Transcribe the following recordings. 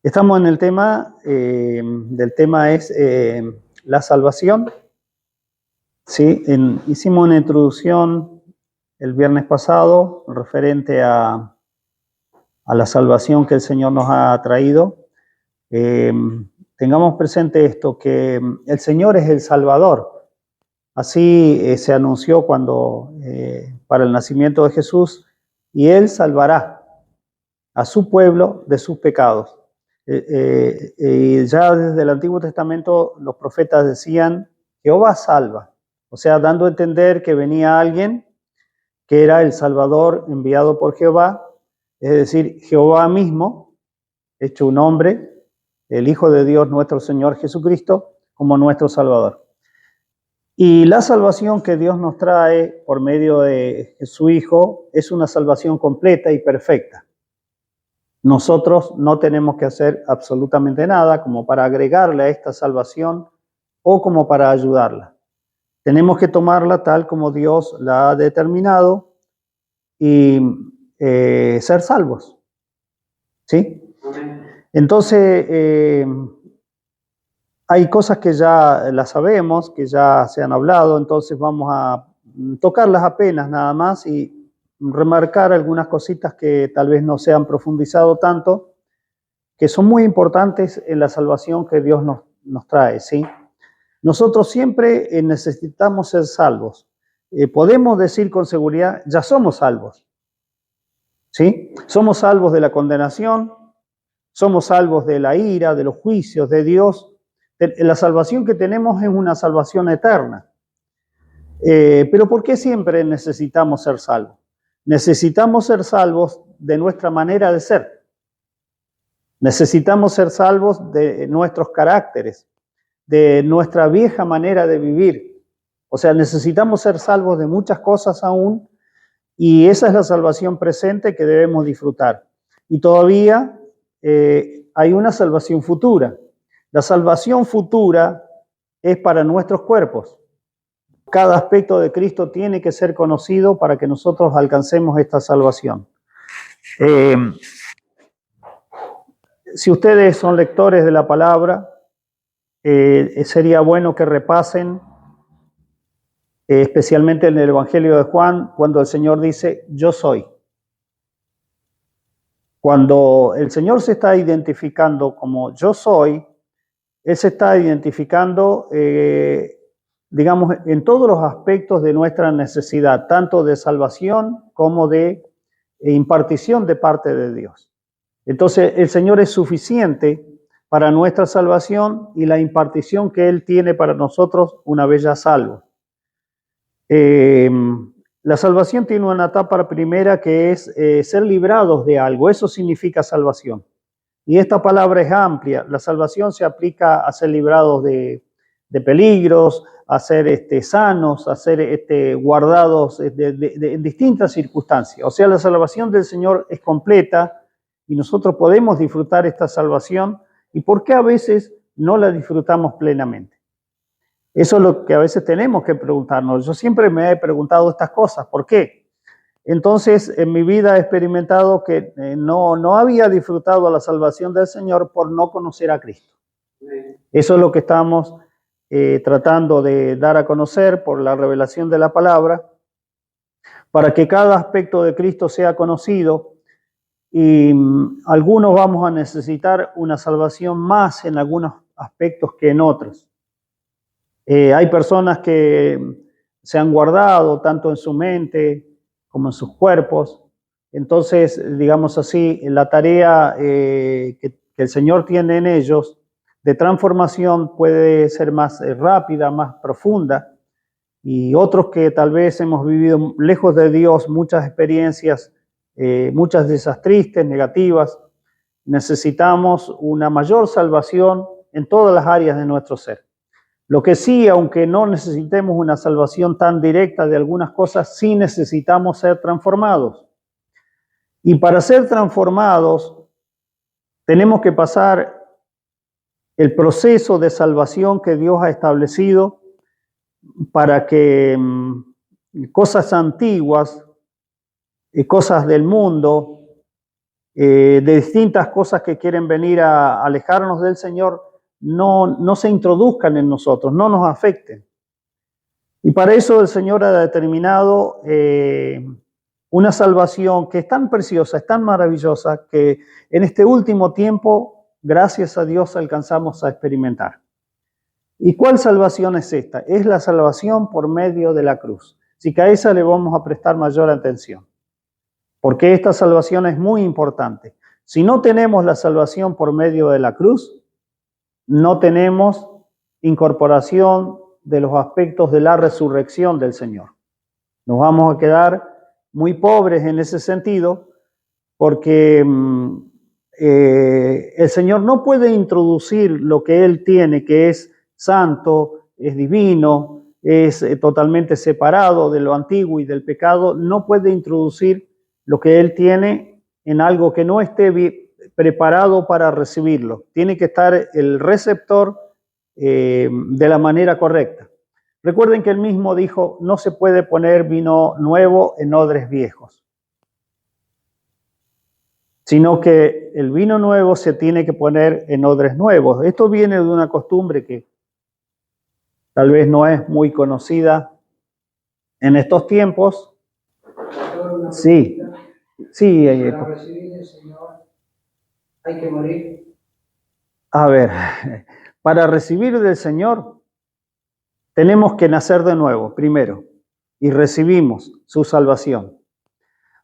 Estamos en el tema, del tema es la salvación. ¿Sí? Hicimos una introducción el viernes pasado referente a la salvación que el Señor nos ha traído. Tengamos presente esto, que el Señor es el Salvador. Así se anunció para el nacimiento de Jesús, y Él salvará a su pueblo de sus pecados. Y ya desde el Antiguo Testamento los profetas decían: Jehová salva, o sea, dando a entender que venía alguien que era el Salvador enviado por Jehová, es decir, Jehová mismo, hecho un hombre, el Hijo de Dios, nuestro Señor Jesucristo, como nuestro Salvador. Y la salvación que Dios nos trae por medio de su Hijo es una salvación completa y perfecta. Nosotros no tenemos que hacer absolutamente nada como para agregarle a esta salvación o como para ayudarla. Tenemos que tomarla tal como Dios la ha determinado y ser salvos. ¿Sí? Entonces, hay cosas que ya las sabemos, que ya se han hablado, entonces vamos a tocarlas apenas nada más y remarcar algunas cositas que tal vez no se han profundizado tanto, que son muy importantes en la salvación que Dios nos trae, ¿sí? Nosotros siempre necesitamos ser salvos. Podemos decir con seguridad: ya somos salvos, ¿sí? Somos salvos de la condenación, somos salvos de la ira, de los juicios de Dios. La salvación que tenemos es una salvación eterna. Pero ¿por qué siempre necesitamos ser salvos? Necesitamos ser salvos de nuestra manera de ser. Necesitamos ser salvos de nuestros caracteres, de nuestra vieja manera de vivir. O sea, necesitamos ser salvos de muchas cosas aún, y esa es la salvación presente que debemos disfrutar. Y todavía hay una salvación futura. La salvación futura es para nuestros cuerpos. Cada aspecto de Cristo tiene que ser conocido para que nosotros alcancemos esta salvación. Si ustedes son lectores de la palabra, sería bueno que repasen, especialmente en el Evangelio de Juan, cuando el Señor dice: yo soy. Cuando el Señor se está identificando como yo soy, Él se está identificando, digamos, en todos los aspectos de nuestra necesidad, tanto de salvación como de impartición de parte de Dios. Entonces, el Señor es suficiente para nuestra salvación y la impartición que Él tiene para nosotros una vez ya salvos. La salvación tiene una etapa primera que es ser librados de algo. Eso significa salvación. Y esta palabra es amplia. La salvación se aplica a ser librados de peligros, a ser sanos, a ser guardados en distintas circunstancias. O sea, la salvación del Señor es completa y nosotros podemos disfrutar esta salvación. ¿Y por qué a veces no la disfrutamos plenamente? Eso es lo que a veces tenemos que preguntarnos. Yo siempre me he preguntado estas cosas. ¿Por qué? Entonces, en mi vida he experimentado que no había disfrutado la salvación del Señor por no conocer a Cristo. Eso es lo que estamos tratando de dar a conocer por la revelación de la palabra, para que cada aspecto de Cristo sea conocido. Y algunos vamos a necesitar una salvación más en algunos aspectos que en otros. Hay personas que se han guardado tanto en su mente como en sus cuerpos. Entonces, digamos así, la tarea que el Señor tiene en ellos de transformación puede ser más rápida, más profunda. Y otros que tal vez hemos vivido lejos de Dios muchas experiencias, muchas de esas tristes, negativas, necesitamos una mayor salvación en todas las áreas de nuestro ser. Lo que sí, aunque no necesitemos una salvación tan directa de algunas cosas, sí necesitamos ser transformados. Y para ser transformados, tenemos que pasar el proceso de salvación que Dios ha establecido para que cosas antiguas y cosas del mundo de distintas cosas que quieren venir a alejarnos del Señor, no se introduzcan en nosotros, no nos afecten. Y para eso el Señor ha determinado una salvación que es tan preciosa, es tan maravillosa, que en este último tiempo, gracias a Dios, alcanzamos a experimentar. ¿Y cuál salvación es esta? Es la salvación por medio de la cruz. Así que a esa le vamos a prestar mayor atención, porque esta salvación es muy importante. Si no tenemos la salvación por medio de la cruz, no tenemos incorporación de los aspectos de la resurrección del Señor. Nos vamos a quedar muy pobres en ese sentido, porque el Señor no puede introducir lo que Él tiene, que es santo, es divino, es totalmente separado de lo antiguo y del pecado. No puede introducir lo que Él tiene en algo que no esté preparado para recibirlo. Tiene que estar el receptor de la manera correcta. Recuerden que Él mismo dijo, no se puede poner vino nuevo en odres viejos, sino que el vino nuevo se tiene que poner en odres nuevos. Esto viene de una costumbre que tal vez no es muy conocida en estos tiempos. Sí, sí. Para recibir al Señor hay que morir. A ver, para recibir del Señor tenemos que nacer de nuevo, primero, y recibimos su salvación.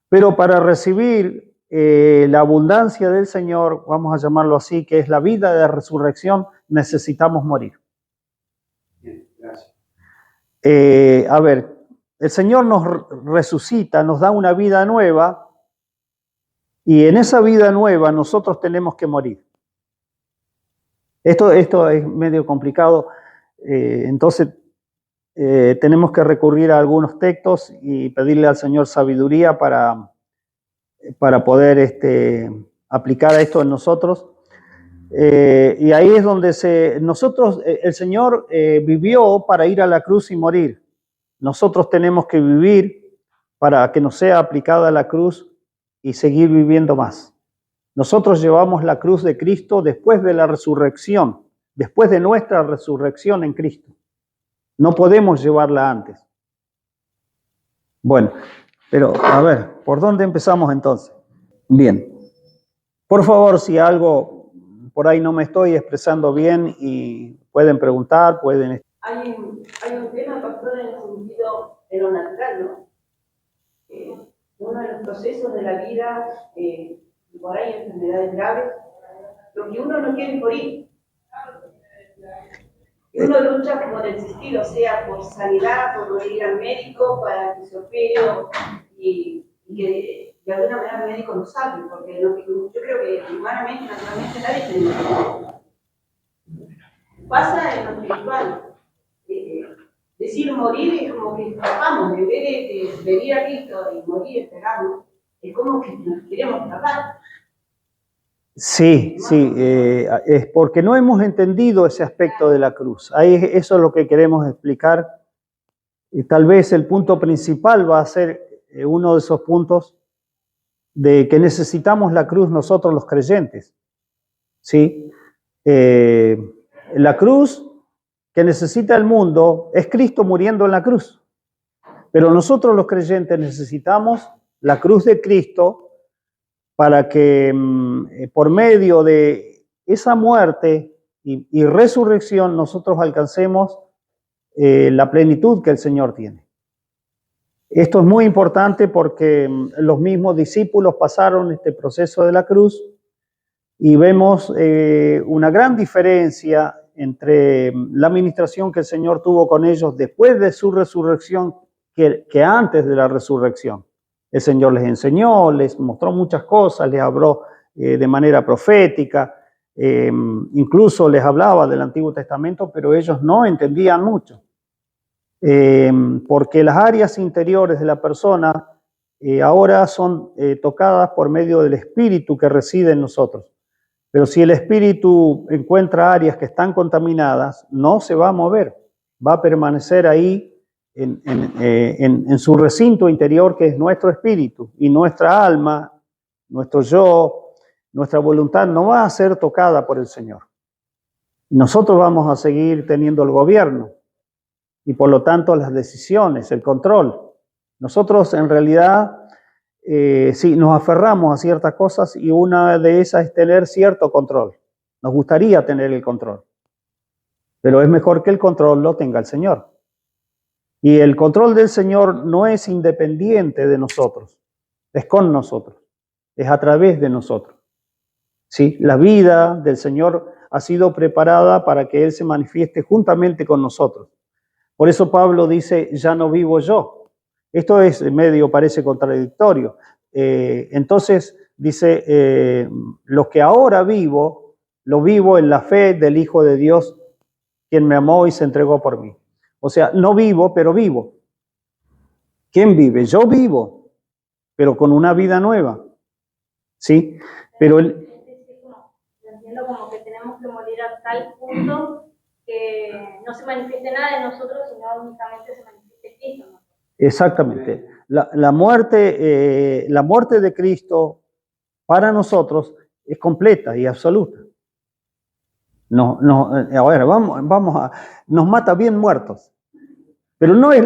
Pero para recibir la abundancia del Señor, vamos a llamarlo así, que es la vida de resurrección, necesitamos morir. Bien, gracias. A ver, el Señor nos resucita, nos da una vida nueva, y en esa vida nueva nosotros tenemos que morir. Esto es medio complicado, entonces tenemos que recurrir a algunos textos y pedirle al Señor sabiduría para poder aplicar esto en nosotros. Y ahí es donde el Señor vivió para ir a la cruz y morir. Nosotros tenemos que vivir para que nos sea aplicada la cruz y seguir viviendo más. Nosotros llevamos la cruz de Cristo después de la resurrección, después de nuestra resurrección en Cristo. No podemos llevarla antes. Bueno, pero a ver, ¿por dónde empezamos entonces? Bien. Por favor, si algo por ahí no me estoy expresando bien y pueden preguntar, pueden... Hay un tema, pastor, en el sentido de lo natural, ¿no? Uno de los procesos de la vida, por ahí enfermedades graves, lo que uno no quiere es morir. Y uno lucha por existir, o sea, por sanidad, por ir al médico para que se opere y que de alguna manera el médico nos salve, porque yo creo que humanamente, naturalmente, nadie tiene que pasa en lo espiritual. Decir morir es como que escapamos, en vez de venir a Cristo y morir, esperarnos, es como que nos queremos tratar. Sí, es porque no hemos entendido ese aspecto de la cruz. Eso es lo que queremos explicar. Y tal vez el punto principal va a ser uno de esos puntos de que necesitamos la cruz nosotros los creyentes. ¿Sí? La cruz que necesita el mundo es Cristo muriendo en la cruz. Pero nosotros los creyentes necesitamos la cruz de Cristo para que por medio de esa muerte y resurrección nosotros alcancemos la plenitud que el Señor tiene. Esto es muy importante porque los mismos discípulos pasaron este proceso de la cruz y vemos una gran diferencia entre la administración que el Señor tuvo con ellos después de su resurrección que antes de la resurrección. El Señor les enseñó, les mostró muchas cosas, les habló de manera profética, incluso les hablaba del Antiguo Testamento, pero ellos no entendían mucho. Porque las áreas interiores de la persona ahora son tocadas por medio del Espíritu que reside en nosotros. Pero si el Espíritu encuentra áreas que están contaminadas, no se va a mover, va a permanecer ahí en su recinto interior, que es nuestro espíritu y nuestra alma nuestro yo, nuestra voluntad no va a ser tocada por el Señor. Nosotros vamos a seguir teniendo el gobierno y por lo tanto las decisiones, el control. Nosotros en realidad sí nos aferramos a ciertas cosas y una de esas es tener cierto control. Nos gustaría tener el control, pero es mejor que el control lo tenga el Señor. Y el control del Señor no es independiente de nosotros, es con nosotros, es a través de nosotros. ¿Sí? La vida del Señor ha sido preparada para que Él se manifieste juntamente con nosotros. Por eso Pablo dice, ya no vivo yo. Esto es medio, parece contradictorio. Entonces dice, lo que ahora vivo, lo vivo en la fe del Hijo de Dios, quien me amó y se entregó por mí. O sea, no vivo, pero vivo. ¿Quién vive? Yo vivo, pero con una vida nueva. ¿Sí? Pero entiendo como que tenemos que morir a tal punto que no se manifieste nada de nosotros, sino únicamente se manifieste Cristo, ¿no? Exactamente. La muerte de Cristo para nosotros es completa y absoluta. Nos mata bien muertos. Pero no es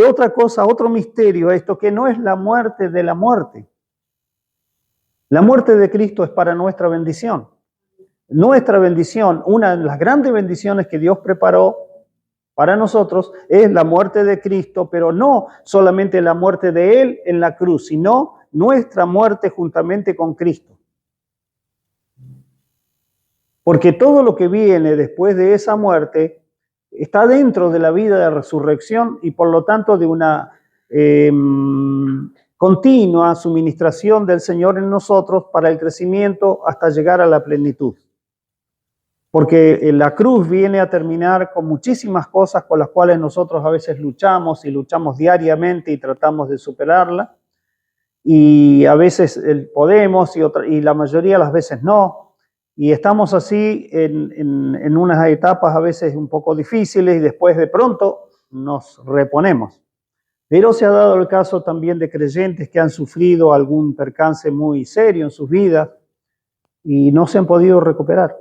otra cosa, otro misterio esto, que no es la muerte de la muerte. La muerte de Cristo es para nuestra bendición. Nuestra bendición, una de las grandes bendiciones que Dios preparó para nosotros es la muerte de Cristo, pero no solamente la muerte de Él en la cruz, sino nuestra muerte juntamente con Cristo. Porque todo lo que viene después de esa muerte está dentro de la vida de resurrección y por lo tanto de una continua suministración del Señor en nosotros para el crecimiento hasta llegar a la plenitud. Porque la cruz viene a terminar con muchísimas cosas con las cuales nosotros a veces luchamos y luchamos diariamente y tratamos de superarla. Y a veces podemos y la mayoría de las veces no. Y estamos así en unas etapas a veces un poco difíciles y después de pronto nos reponemos. Pero se ha dado el caso también de creyentes que han sufrido algún percance muy serio en sus vidas y no se han podido recuperar.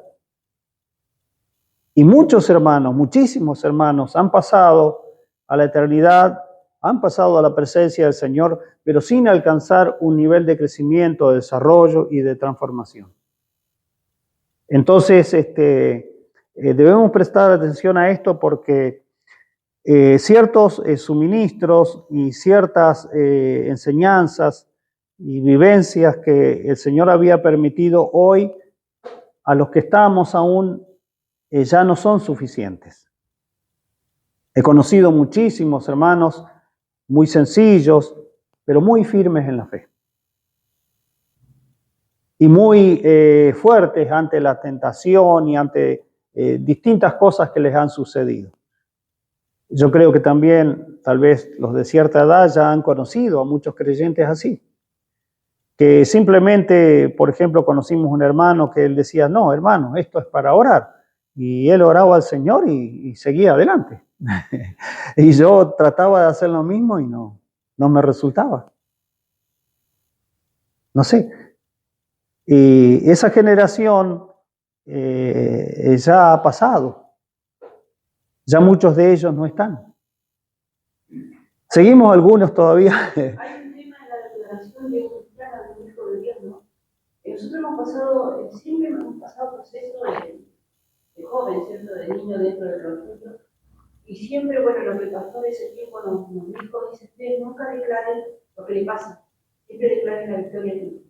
Y muchos hermanos, muchísimos hermanos han pasado a la eternidad, han pasado a la presencia del Señor, pero sin alcanzar un nivel de crecimiento, de desarrollo y de transformación. Entonces, debemos prestar atención a esto porque ciertos suministros y ciertas enseñanzas y vivencias que el Señor había permitido hoy a los que estamos aún ya no son suficientes. He conocido muchísimos hermanos muy sencillos, pero muy firmes en la fe. Y muy fuertes ante la tentación y ante distintas cosas que les han sucedido. Yo creo que también, tal vez los de cierta edad ya han conocido a muchos creyentes así. Que simplemente, por ejemplo, conocimos un hermano que él decía, no, hermano, esto es para orar. Y él oraba al Señor y seguía adelante. Y yo trataba de hacer lo mismo y no me resultaba. No sé. Y esa generación ya ha pasado. Ya muchos de ellos no están. Seguimos algunos todavía. Hay un tema de la declaración de un hijo de Dios, ¿no? Nosotros hemos pasado, siempre hemos pasado procesos de joven, ¿cierto? De niño dentro del refugio. Y siempre, bueno, lo que pasó de ese tiempo nos dijo, dice, ustedes nunca declaren lo que le pasa, siempre declaren la victoria de Cristo.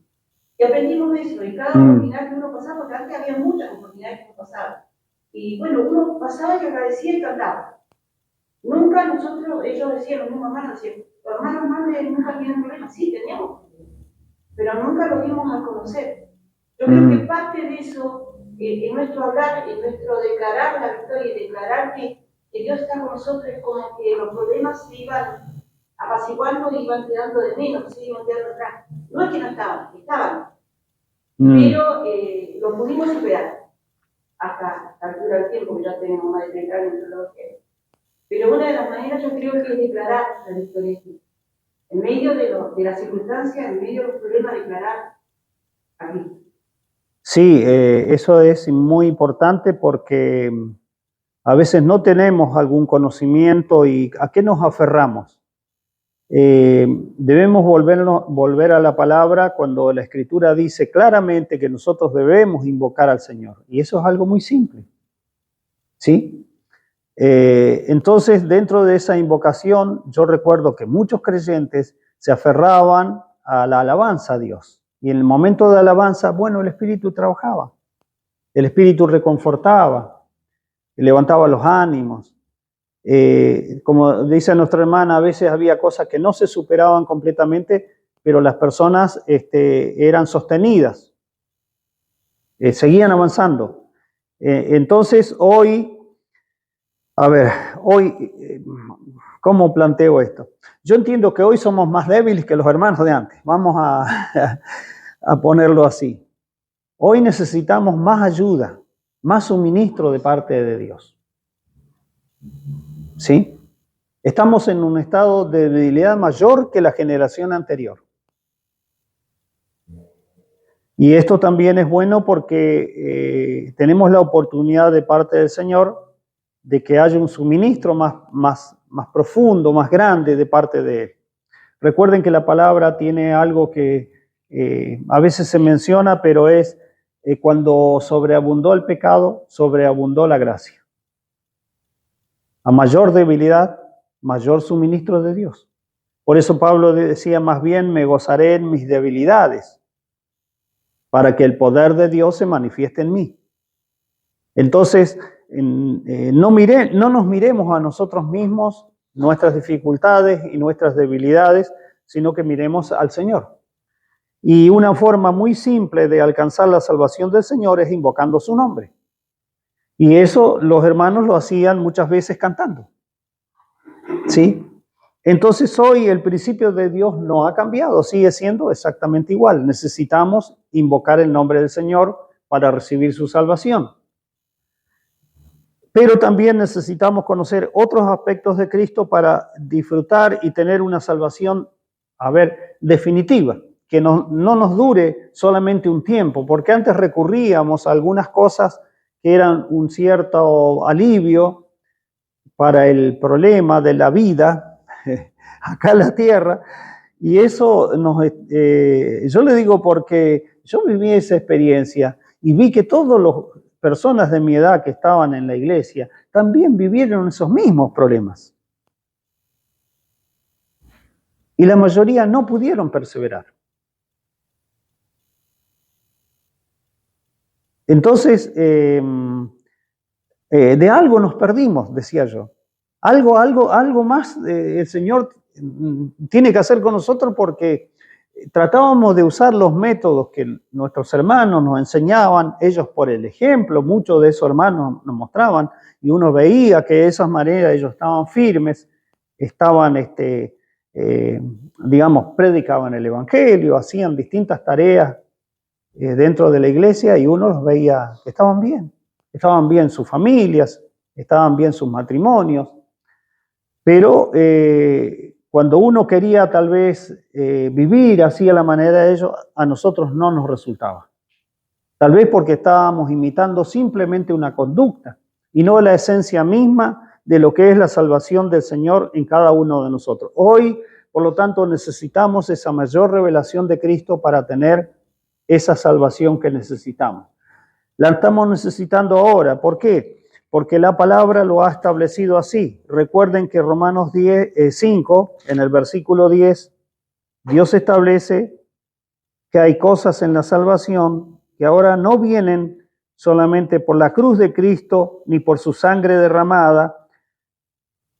Y aprendimos eso, y cada oportunidad que uno pasaba, porque antes había muchas oportunidades que uno pasaba. Y bueno, uno pasaba y agradecía y cantaba. Nunca nosotros, ellos decían, los mismos hermanos decían, los hermanos madres nunca tienen problemas, sí, teníamos, pero nunca lo dimos a conocer. Yo creo que parte de eso, en nuestro hablar, en nuestro declarar la victoria y declarar que Dios está con nosotros, es como que los problemas se iban apaciguando y iban quedando de menos, se iban quedando atrás. No es que no estaban, estaban, pero lo pudimos superar hasta la altura del tiempo, que ya tenemos más de 30 años. Pero una de las maneras yo creo que es declarar la victoria de Cristo. en medio de la circunstancia, en medio del problema, declarar a Cristo. Sí, eso es muy importante porque a veces no tenemos algún conocimiento y ¿a qué nos aferramos? Debemos volver a la palabra cuando la Escritura dice claramente que nosotros debemos invocar al Señor. Y eso es algo muy simple. ¿Sí? Entonces, dentro de esa invocación, yo recuerdo que muchos creyentes se aferraban a la alabanza a Dios. Y en el momento de alabanza, bueno, el Espíritu trabajaba. El Espíritu reconfortaba, levantaba los ánimos. Como dice nuestra hermana, a veces había cosas que no se superaban completamente, pero las personas eran sostenidas, seguían avanzando. Entonces hoy, ¿cómo planteo esto? Yo entiendo que hoy somos más débiles que los hermanos de antes, vamos a ponerlo así. Hoy necesitamos más ayuda, más suministro de parte de Dios. ¿Sí? Estamos en un estado de debilidad mayor que la generación anterior. Y esto también es bueno porque tenemos la oportunidad de parte del Señor de que haya un suministro más profundo, más grande de parte de Él. Recuerden que la palabra tiene algo que a veces se menciona, pero es cuando sobreabundó el pecado, sobreabundó la gracia. A mayor debilidad, mayor suministro de Dios. Por eso Pablo decía, más bien me gozaré en mis debilidades, para que el poder de Dios se manifieste en mí. Entonces, no nos miremos a nosotros mismos, nuestras dificultades y nuestras debilidades, sino que miremos al Señor. Y una forma muy simple de alcanzar la salvación del Señor es invocando su nombre. Y eso los hermanos lo hacían muchas veces cantando. ¿Sí? Entonces hoy el principio de Dios no ha cambiado, sigue siendo exactamente igual. Necesitamos invocar el nombre del Señor para recibir su salvación. Pero también necesitamos conocer otros aspectos de Cristo para disfrutar y tener una salvación, definitiva, que no nos dure solamente un tiempo, porque antes recurríamos a algunas cosas que eran un cierto alivio para el problema de la vida acá en la tierra, y eso yo le digo porque yo viví esa experiencia y vi que todas las personas de mi edad que estaban en la iglesia también vivieron esos mismos problemas. Y la mayoría no pudieron perseverar. Entonces, de algo nos perdimos, decía yo. Algo más el Señor tiene que hacer con nosotros, porque tratábamos de usar los métodos que nuestros hermanos nos enseñaban, ellos por el ejemplo, muchos de esos hermanos nos mostraban, y uno veía que de esas maneras ellos estaban firmes, estaban, predicaban el Evangelio, hacían distintas tareas dentro de la iglesia, y uno los veía que estaban bien sus familias, estaban bien sus matrimonios, pero cuando uno quería tal vez vivir así a la manera de ellos, a nosotros no nos resultaba. Tal vez porque estábamos imitando simplemente una conducta y no la esencia misma de lo que es la salvación del Señor en cada uno de nosotros. Hoy, por lo tanto, necesitamos esa mayor revelación de Cristo para tener esa salvación que necesitamos. La estamos necesitando ahora. ¿Por qué? Porque la palabra lo ha establecido así. Recuerden que Romanos 5, en el versículo 10, Dios establece que hay cosas en la salvación que ahora no vienen solamente por la cruz de Cristo ni por su sangre derramada,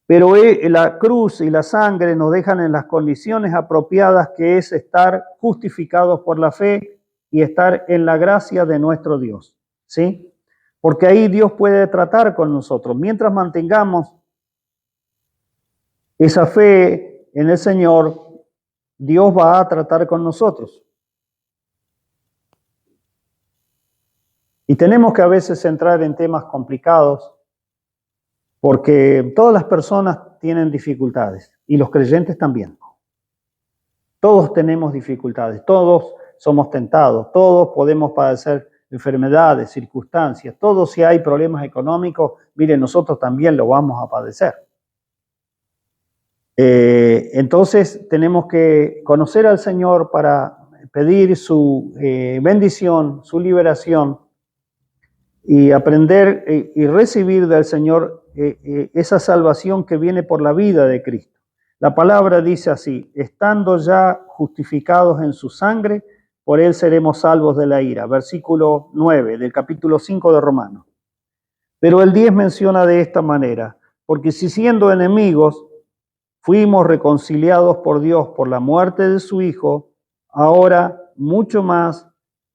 pero la cruz y la sangre nos dejan en las condiciones apropiadas, que es estar justificados por la fe y estar en la gracia de nuestro Dios, ¿sí? Porque ahí Dios puede tratar con nosotros. Mientras mantengamos esa fe en el Señor, Dios va a tratar con nosotros. Y tenemos que a veces entrar en temas complicados, porque todas las personas tienen dificultades, y los creyentes también. Todos tenemos dificultades, todos somos tentados, todos podemos padecer enfermedades, circunstancias, todos si hay problemas económicos, miren, nosotros también lo vamos a padecer. Entonces tenemos que conocer al Señor para pedir su bendición, su liberación y aprender y recibir del Señor esa salvación que viene por la vida de Cristo. La palabra dice así: estando ya justificados en su sangre, por él seremos salvos de la ira. Versículo 9 del capítulo 5 de Romanos. Pero el 10 menciona de esta manera: porque si siendo enemigos fuimos reconciliados por Dios por la muerte de su Hijo, ahora mucho más,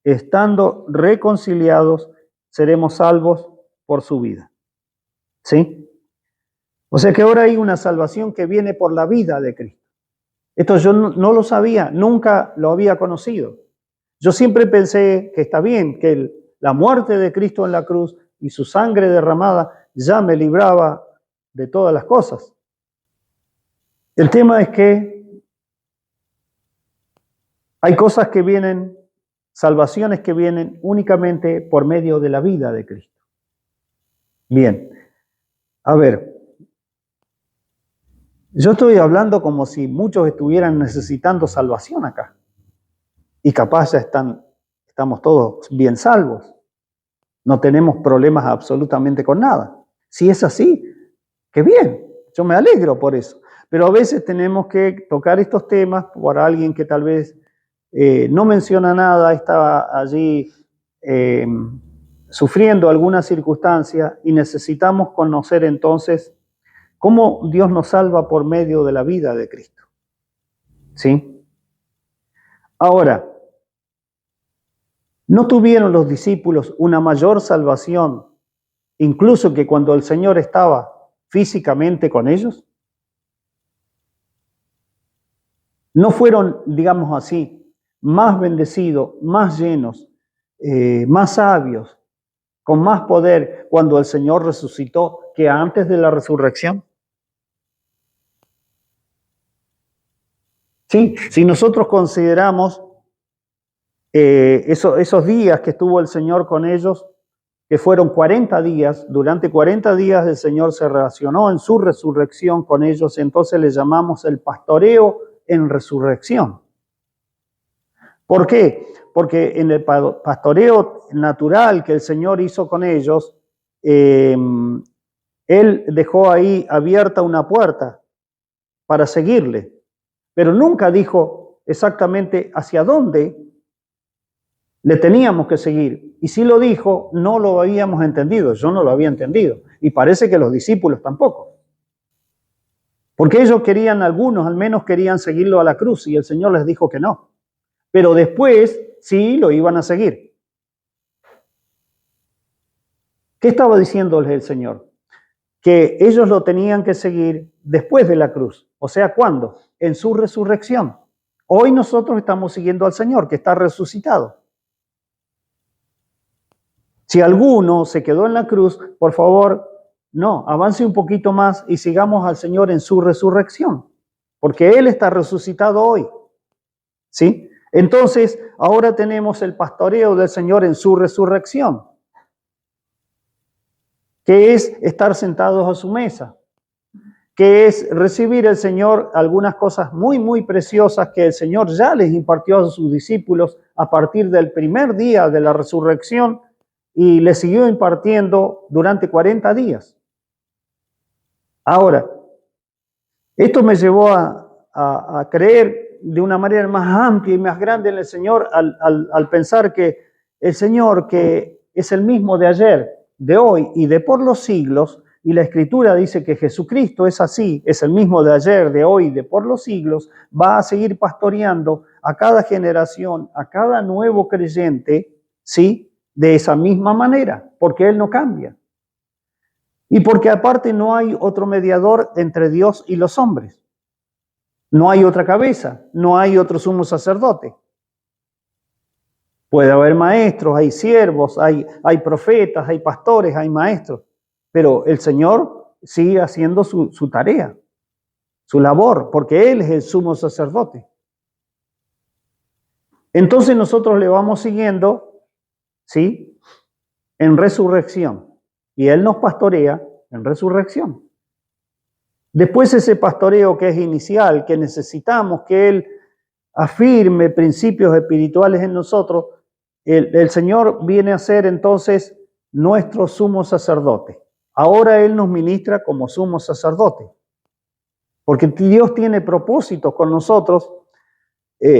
estando reconciliados, seremos salvos por su vida. ¿Sí? O sea que ahora hay una salvación que viene por la vida de Cristo. Esto yo no lo sabía, nunca lo había conocido. Yo siempre pensé que está bien, que la muerte de Cristo en la cruz y su sangre derramada ya me libraba de todas las cosas. El tema es que hay cosas que vienen, salvaciones que vienen únicamente por medio de la vida de Cristo. Bien, a ver, yo estoy hablando como si muchos estuvieran necesitando salvación acá. Y capaz ya estamos todos bien salvos. No tenemos problemas absolutamente con nada. Si es así, qué bien, yo me alegro por eso. Pero a veces tenemos que tocar estos temas por alguien que tal vez no menciona nada, está allí sufriendo alguna circunstancia y necesitamos conocer entonces cómo Dios nos salva por medio de la vida de Cristo. ¿Sí? Ahora, ¿no tuvieron los discípulos una mayor salvación, incluso que cuando el Señor estaba físicamente con ellos? ¿No fueron, digamos así, más bendecidos, más llenos, más sabios, con más poder cuando el Señor resucitó que antes de la resurrección? Sí, si nosotros consideramos esos días que estuvo el Señor con ellos, que fueron 40 días, durante 40 días el Señor se relacionó en su resurrección con ellos, entonces le llamamos el pastoreo en resurrección. ¿Por qué? Porque en el pastoreo natural que el Señor hizo con ellos, Él dejó ahí abierta una puerta para seguirle, pero nunca dijo exactamente hacia dónde le teníamos que seguir. Y si lo dijo, no lo habíamos entendido, yo no lo había entendido, y parece que los discípulos tampoco. Porque ellos querían, algunos al menos querían seguirlo a la cruz, y el Señor les dijo que no. Pero después sí lo iban a seguir. ¿Qué estaba diciéndoles el Señor? Que ellos lo tenían que seguir después de la cruz. O sea, ¿cuándo? En su resurrección. Hoy nosotros estamos siguiendo al Señor, que está resucitado. Si alguno se quedó en la cruz, por favor, no, avance un poquito más y sigamos al Señor en su resurrección, porque Él está resucitado hoy. ¿Sí? Entonces, ahora tenemos el pastoreo del Señor en su resurrección, que es estar sentados a su mesa, que es recibir el Señor algunas cosas muy, muy preciosas que el Señor ya les impartió a sus discípulos a partir del primer día de la resurrección y les siguió impartiendo durante 40 días. Ahora, esto me llevó a creer de una manera más amplia y más grande en el Señor al pensar que el Señor, que es el mismo de ayer, de hoy y de por los siglos, y la Escritura dice que Jesucristo es así, es el mismo de ayer, de hoy y de por los siglos, va a seguir pastoreando a cada generación, a cada nuevo creyente, ¿sí?, de esa misma manera, porque Él no cambia. Y porque aparte no hay otro mediador entre Dios y los hombres. No hay otra cabeza, no hay otro sumo sacerdote. Puede haber maestros, hay siervos, hay profetas, hay pastores, hay maestros, pero el Señor sigue haciendo su tarea, su labor, porque Él es el sumo sacerdote. Entonces nosotros le vamos siguiendo, ¿sí? En resurrección. Y Él nos pastorea en resurrección. Después ese pastoreo que es inicial, que necesitamos que Él afirme principios espirituales en nosotros, el Señor viene a ser entonces nuestro sumo sacerdote. Ahora Él nos ministra como sumo sacerdote. Porque Dios tiene propósitos con nosotros.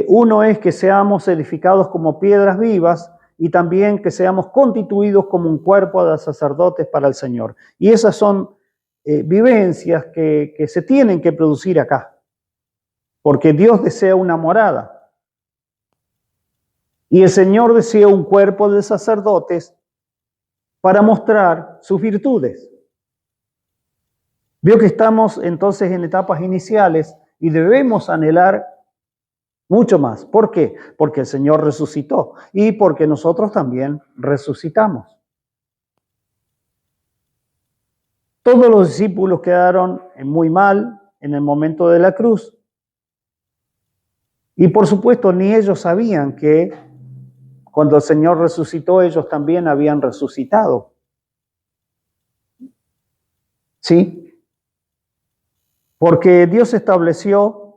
Uno es que seamos edificados como piedras vivas y también que seamos constituidos como un cuerpo de sacerdotes para el Señor. Y esas son vivencias que se tienen que producir acá, porque Dios desea una morada. Y el Señor desea un cuerpo de sacerdotes para mostrar sus virtudes. Veo que estamos entonces en etapas iniciales y debemos anhelar mucho más. ¿Por qué? Porque el Señor resucitó y porque nosotros también resucitamos. Todos los discípulos quedaron muy mal en el momento de la cruz. Y por supuesto, ni ellos sabían que cuando el Señor resucitó, ellos también habían resucitado. ¿Sí? Porque Dios estableció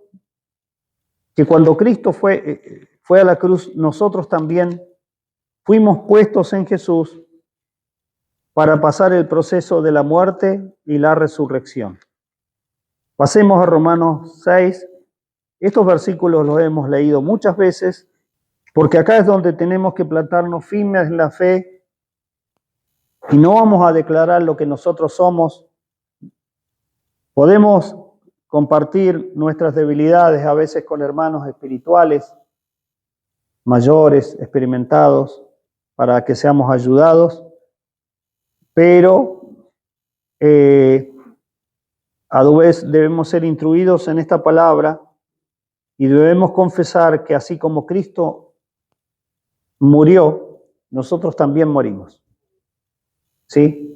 que cuando Cristo fue a la cruz, nosotros también fuimos puestos en Jesús para pasar el proceso de la muerte y la resurrección. Pasemos a Romanos 6. Estos versículos los hemos leído muchas veces, porque acá es donde tenemos que plantarnos firmes en la fe y no vamos a declarar lo que nosotros somos. Podemos compartir nuestras debilidades a veces con hermanos espirituales, mayores, experimentados, para que seamos ayudados, pero a su vez debemos ser instruidos en esta palabra y debemos confesar que así como Cristo murió, nosotros también morimos. ¿Sí?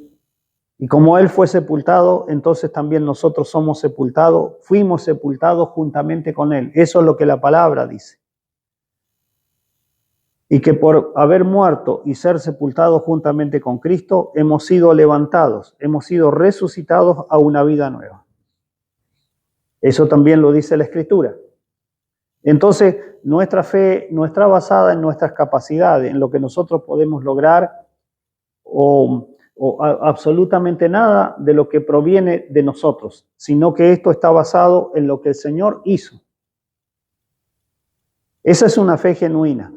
Y como Él fue sepultado, entonces también nosotros somos sepultados, fuimos sepultados juntamente con Él. Eso es lo que la palabra dice. Y que por haber muerto y ser sepultados juntamente con Cristo, hemos sido levantados, hemos sido resucitados a una vida nueva. Eso también lo dice la Escritura. Entonces, nuestra fe no está basada en nuestras capacidades, en lo que nosotros podemos lograr o absolutamente nada de lo que proviene de nosotros, sino que esto está basado en lo que el Señor hizo. Esa es una fe genuina.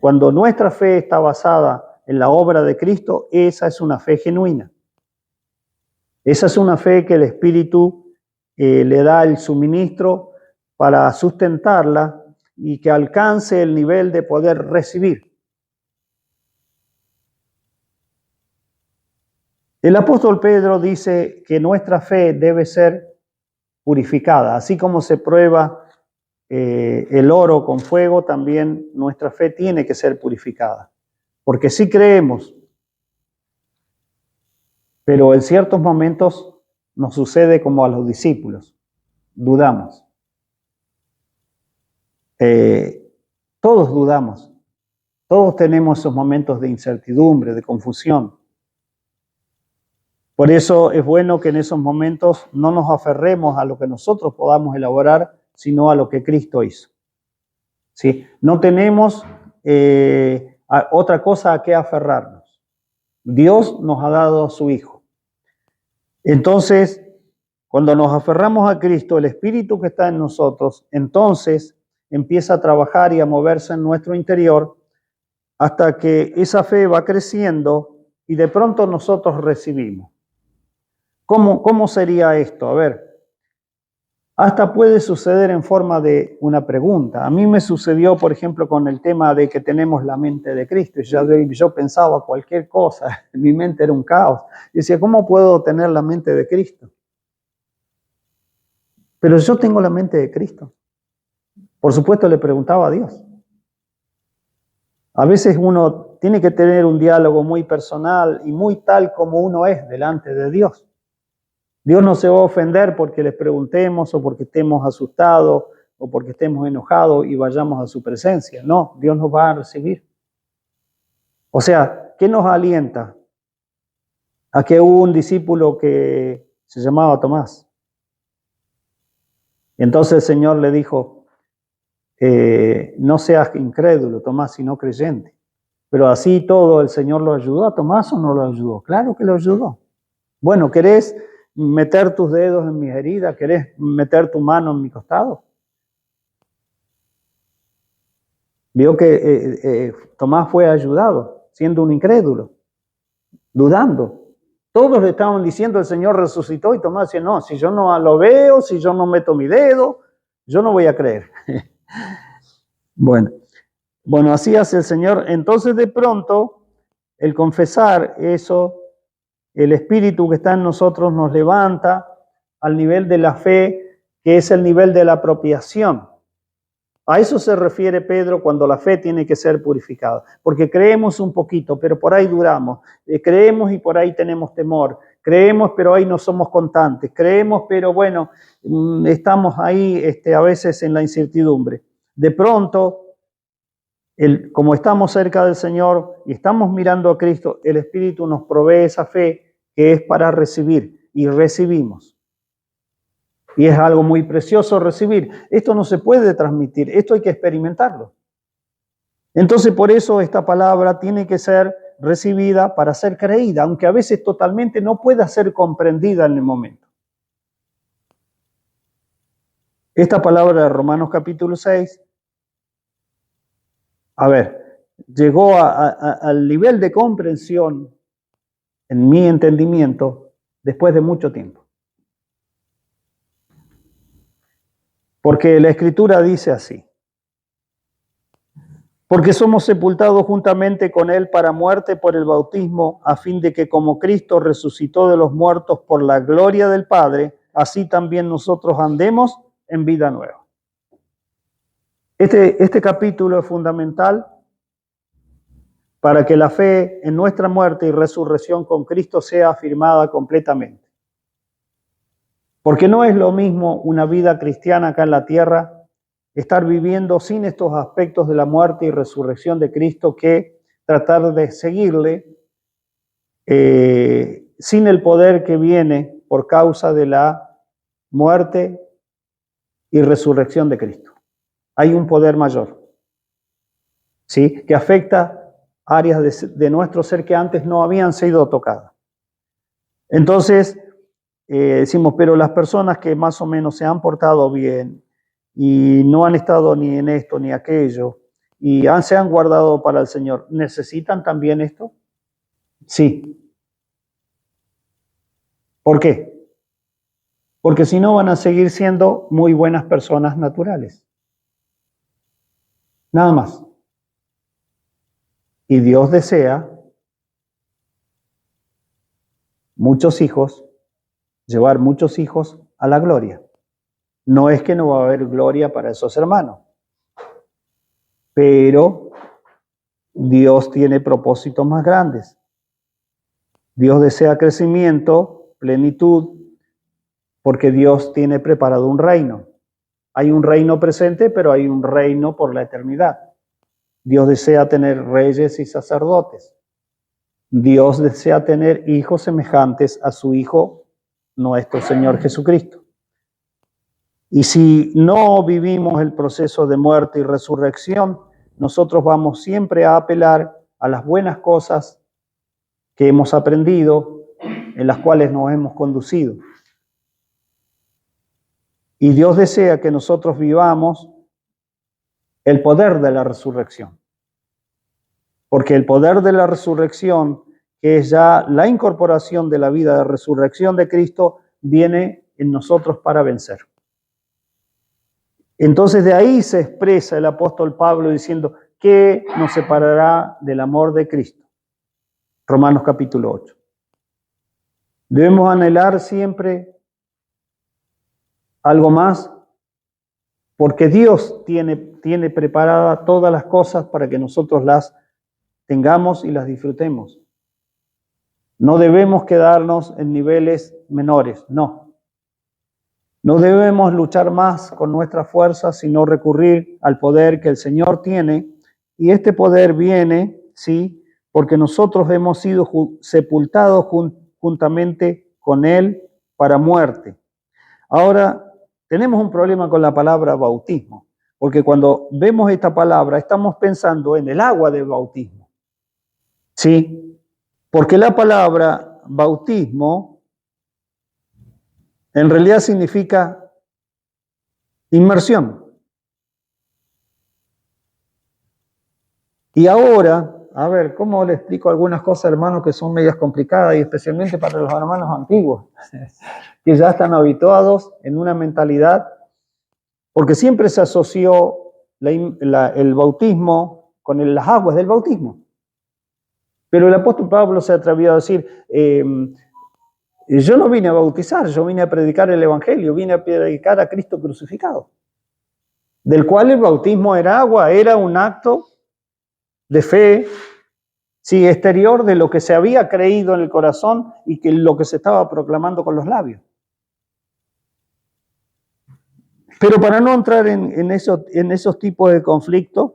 Cuando nuestra fe está basada en la obra de Cristo, esa es una fe genuina. Esa es una fe que el Espíritu le da el suministro para sustentarla y que alcance el nivel de poder recibir. El apóstol Pedro dice que nuestra fe debe ser purificada. Así como se prueba el oro con fuego, también nuestra fe tiene que ser purificada. Porque sí creemos, pero en ciertos momentos nos sucede como a los discípulos. Dudamos. Todos dudamos. Todos tenemos esos momentos de incertidumbre, de confusión. Por eso es bueno que en esos momentos no nos aferremos a lo que nosotros podamos elaborar, sino a lo que Cristo hizo. ¿Sí? No tenemos otra cosa a qué aferrarnos. Dios nos ha dado a su Hijo. Entonces, cuando nos aferramos a Cristo, el Espíritu que está en nosotros, entonces empieza a trabajar y a moverse en nuestro interior hasta que esa fe va creciendo y de pronto nosotros recibimos. ¿Cómo sería esto? A ver, hasta puede suceder en forma de una pregunta. A mí me sucedió, por ejemplo, con el tema de que tenemos la mente de Cristo. Yo pensaba cualquier cosa, mi mente era un caos. Y decía, ¿cómo puedo tener la mente de Cristo? Pero yo tengo la mente de Cristo. Por supuesto, le preguntaba a Dios. A veces uno tiene que tener un diálogo muy personal y muy tal como uno es delante de Dios. Dios no se va a ofender porque les preguntemos o porque estemos asustados o porque estemos enojados y vayamos a su presencia. No, Dios nos va a recibir. O sea, ¿qué nos alienta? A que hubo un discípulo que se llamaba Tomás. Entonces el Señor le dijo, no seas incrédulo, Tomás, sino creyente. Pero así todo, ¿el Señor lo ayudó a Tomás o no lo ayudó? Claro que lo ayudó. Bueno, ¿querés meter tus dedos en mis heridas? ¿Querés meter tu mano en mi costado? Vio que Tomás fue ayudado, siendo un incrédulo, dudando. Todos le estaban diciendo, el Señor resucitó, y Tomás decía, no, si yo no lo veo, si yo no meto mi dedo, yo no voy a creer. Bueno, así hace el Señor. Entonces de pronto, el confesar eso, el Espíritu que está en nosotros nos levanta al nivel de la fe, que es el nivel de la apropiación. A eso se refiere Pedro cuando la fe tiene que ser purificada, porque creemos un poquito, pero por ahí duramos, creemos y por ahí tenemos temor, creemos pero ahí no somos constantes, creemos pero bueno, estamos ahí a veces en la incertidumbre. De pronto, como estamos cerca del Señor y estamos mirando a Cristo, el Espíritu nos provee esa fe que es para recibir, y recibimos. Y es algo muy precioso recibir. Esto no se puede transmitir, esto hay que experimentarlo. Entonces, por eso esta palabra tiene que ser recibida para ser creída, aunque a veces totalmente no pueda ser comprendida en el momento. Esta palabra de Romanos capítulo 6, llegó al nivel de comprensión en mi entendimiento después de mucho tiempo. Porque la Escritura dice así: porque somos sepultados juntamente con Él para muerte por el bautismo, a fin de que como Cristo resucitó de los muertos por la gloria del Padre, así también nosotros andemos en vida nueva. Este capítulo es fundamental para que la fe en nuestra muerte y resurrección con Cristo sea afirmada completamente. Porque no es lo mismo una vida cristiana acá en la tierra, estar viviendo sin estos aspectos de la muerte y resurrección de Cristo, que tratar de seguirle sin el poder que viene por causa de la muerte y resurrección de Cristo. Hay un poder mayor, ¿sí?, que afecta áreas de nuestro ser que antes no habían sido tocadas. Entonces, decimos, pero las personas que más o menos se han portado bien y no han estado ni en esto ni aquello y se han guardado para el Señor, ¿necesitan también esto? Sí. ¿Por qué? Porque si no van a seguir siendo muy buenas personas naturales. Nada más. Y Dios desea muchos hijos, llevar muchos hijos a la gloria. No es que no va a haber gloria para esos hermanos, pero Dios tiene propósitos más grandes. Dios desea crecimiento, plenitud, porque Dios tiene preparado un reino. Hay un reino presente, pero hay un reino por la eternidad. Dios desea tener reyes y sacerdotes. Dios desea tener hijos semejantes a su Hijo, nuestro Señor Jesucristo. Y si no vivimos el proceso de muerte y resurrección, nosotros vamos siempre a apelar a las buenas cosas que hemos aprendido, en las cuales nos hemos conducido. Y Dios desea que nosotros vivamos el poder de la resurrección. Porque el poder de la resurrección, que es ya la incorporación de la vida de resurrección de Cristo, viene en nosotros para vencer. Entonces de ahí se expresa el apóstol Pablo diciendo, ¿qué nos separará del amor de Cristo? Romanos capítulo 8. Debemos anhelar siempre algo más, porque Dios tiene preparadas todas las cosas para que nosotros las tengamos y las disfrutemos. No debemos quedarnos en niveles menores, no. No debemos luchar más con nuestras fuerzas, sino recurrir al poder que el Señor tiene. Y este poder viene, ¿sí?, porque nosotros hemos sido sepultados juntamente con Él para muerte. Ahora, tenemos un problema con la palabra bautismo, porque cuando vemos esta palabra estamos pensando en el agua del bautismo. ¿Sí? Porque la palabra bautismo en realidad significa inmersión. Y ahora, a ver, ¿cómo le explico algunas cosas, hermanos, que son medias complicadas, y especialmente para los hermanos antiguos, que ya están habituados en una mentalidad, porque siempre se asoció el bautismo con las aguas del bautismo. Pero el apóstol Pablo se atrevió a decir, yo no vine a bautizar, yo vine a predicar el evangelio, vine a predicar a Cristo crucificado, del cual el bautismo era agua, era un acto de fe, sí, exterior de lo que se había creído en el corazón y que lo que se estaba proclamando con los labios. Pero para no entrar en esos tipos de conflictos,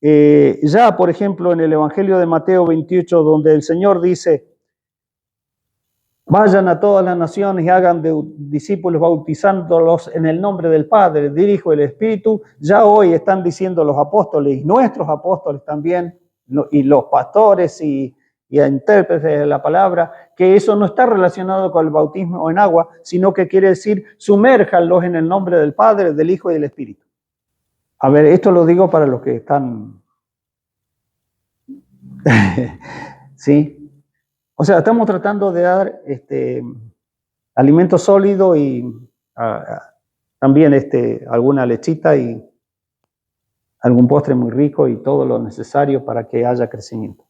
ya por ejemplo en el Evangelio de Mateo 28, donde el Señor dice, vayan a todas las naciones y hagan de discípulos bautizándolos en el nombre del Padre, del Hijo y del Espíritu, ya hoy están diciendo los apóstoles y nuestros apóstoles también, y los pastores y intérpretes de la palabra, que eso no está relacionado con el bautismo en agua, sino que quiere decir sumérjanlos en el nombre del Padre, del Hijo y del Espíritu. A ver, esto lo digo para los que están... ¿Sí? O sea, estamos tratando de dar alimento sólido y también alguna lechita y algún postre muy rico y todo lo necesario para que haya crecimiento.